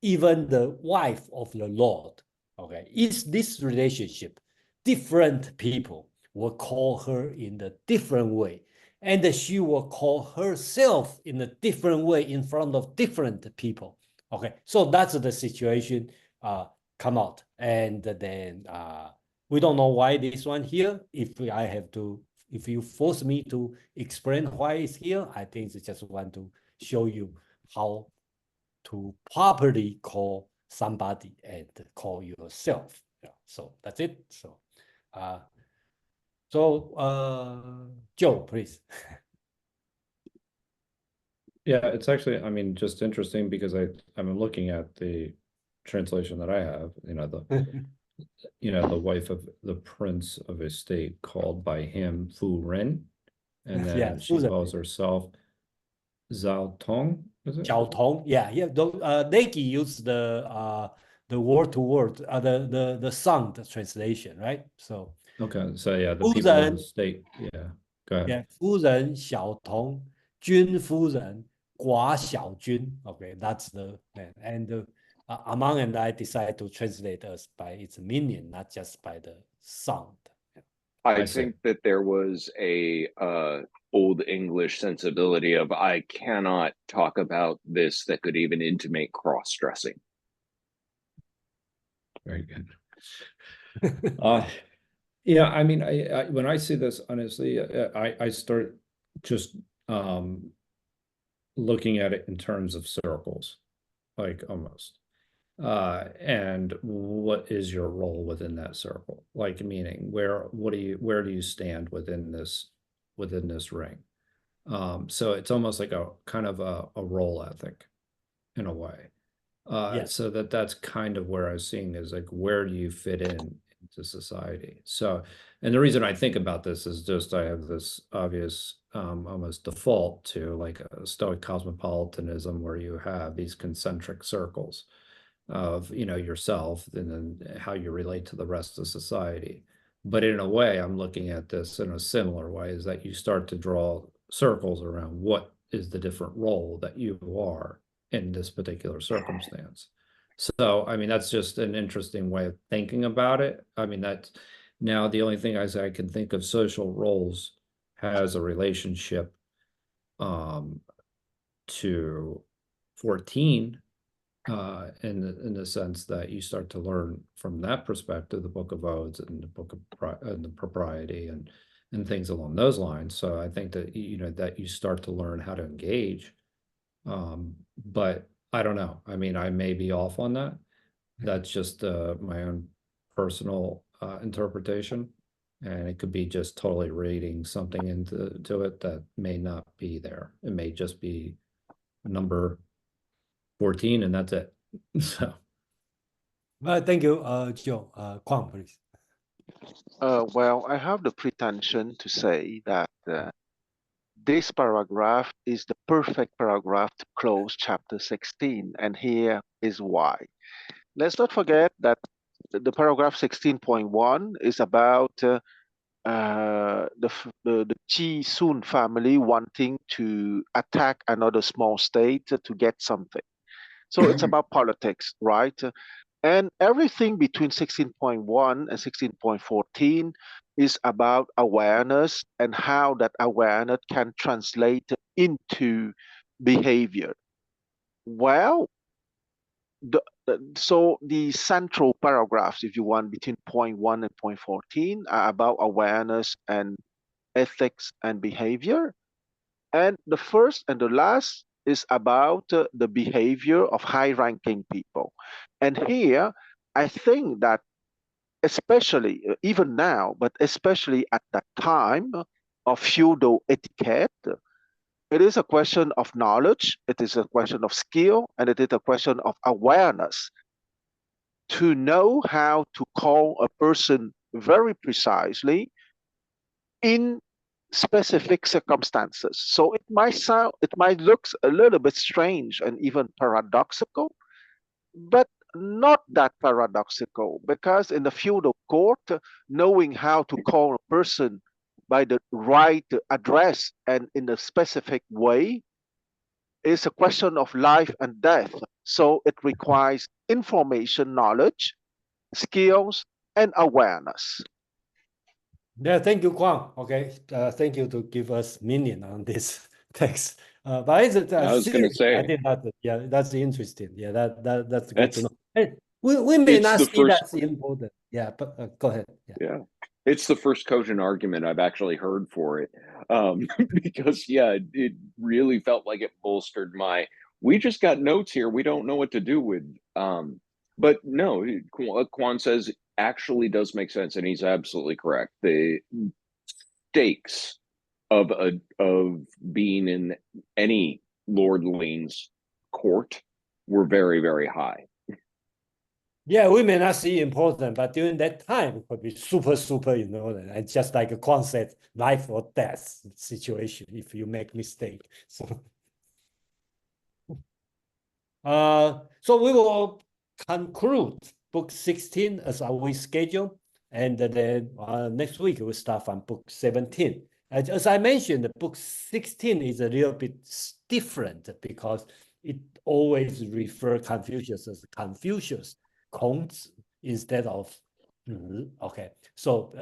Even the wife of the Lord, okay, is this relationship, different people will call her in a different way. And she will call herself in a different way in front of different people. Okay, so that's the situation come out. And then we don't know why this one here. If you force me to explain why it's here, I think I just want to show you how to properly call somebody and call yourself. Yeah, so that's it. So Joe, please. Yeah, it's actually, I mean, just interesting because I'm looking at the translation that I have, the wife of the prince of a state called by him Fu Ren, and then Yeah, she calls herself Zhao Tong, is it? Zhao Tong, yeah. Nike used the word to word, the sound translation, right? So okay, so yeah, the people of the state, yeah. Go ahead. Yeah, 夫人小童，君夫人，寡小君. Okay, that's the and Amang and I decided to translate us by its meaning, not just by the sound. I think that there was a old English sensibility of I cannot talk about this that could even intimate cross-dressing. Very good. Yeah, I mean, I when I see this, honestly, I start just looking at it in terms of circles, like almost. And what is your role within that circle? Like meaning where do you stand within this ring? So it's almost like a kind of a role ethic in a way. Yes. So that's kind of where I was seeing is like, where do you fit into society? So, and the reason I think about this is just I have this obvious almost default to like a Stoic cosmopolitanism where you have these concentric circles of yourself and then how you relate to the rest of society. But in a way, I'm looking at this in a similar way, is that you start to draw circles around what is the different role that you are in this particular circumstance. So, I mean, that's just an interesting way of thinking about it. I mean, that's now the only thing I can think of social roles has a relationship to 14, in the sense that you start to learn from that perspective, the Book of Odes and the Book of and the Propriety and things along those lines. So I think that that you start to learn how to engage. But I don't know. I mean, I may be off on that. That's just my own personal interpretation, and it could be just totally reading something into it that may not be there. It may just be number 14, and that's it. So, thank you, Joe. Kwang, please. Well, I have the pretension to say that this paragraph is the perfect paragraph to close chapter 16, and here is why. Let's not forget that the paragraph 16.1 is about the Chi Sun family wanting to attack another small state to get something. So it's about politics, right? And everything between 16.1 and 16.14 is about awareness and how that awareness can translate into behavior. Well, so the central paragraphs, if you want, between point 1 and point 14 are about awareness and ethics and behavior. And the first and the last is about the behavior of high-ranking people. And here, I think that especially, even now, but especially at that time of feudal etiquette, it is a question of knowledge, it is a question of skill, and it is a question of awareness to know how to call a person very precisely in specific circumstances. So it might look a little bit strange and even paradoxical, but not that paradoxical, because in the feudal court, knowing how to call a person by the right address and in a specific way is a question of life and death. So it requires information, knowledge, skills, and awareness. Yeah, thank you, Kwang. Okay, thank you to give us meaning on this text. But it's, I was going to say, I think that that's interesting. Yeah, that's good to know. Hey, we may it's not the see first- that's important. Yeah, but go ahead. Yeah, it's the first cogent argument I've actually heard for it, because it really felt like it bolstered we just got notes here, we don't know what to do with. But no, what Quan says actually does make sense, and he's absolutely correct. The stakes of being in any Lord Lean's court were very, very high. Yeah, we may not see important, but during that time, it could be super, and just like a concept, life or death situation if you make mistake. So, so we will conclude book 16 as we schedule, and then next week we'll start from book 17. As I mentioned, the book 16 is a little bit different because it always refers Confucius as Confucius, Kongzi, instead of okay. So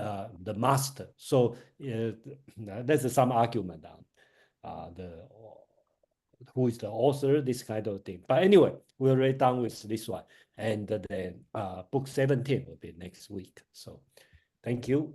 the master. So there's some argument on who is the author, this kind of thing. But anyway, we're already done with this one. And then book 17 will be next week. So thank you.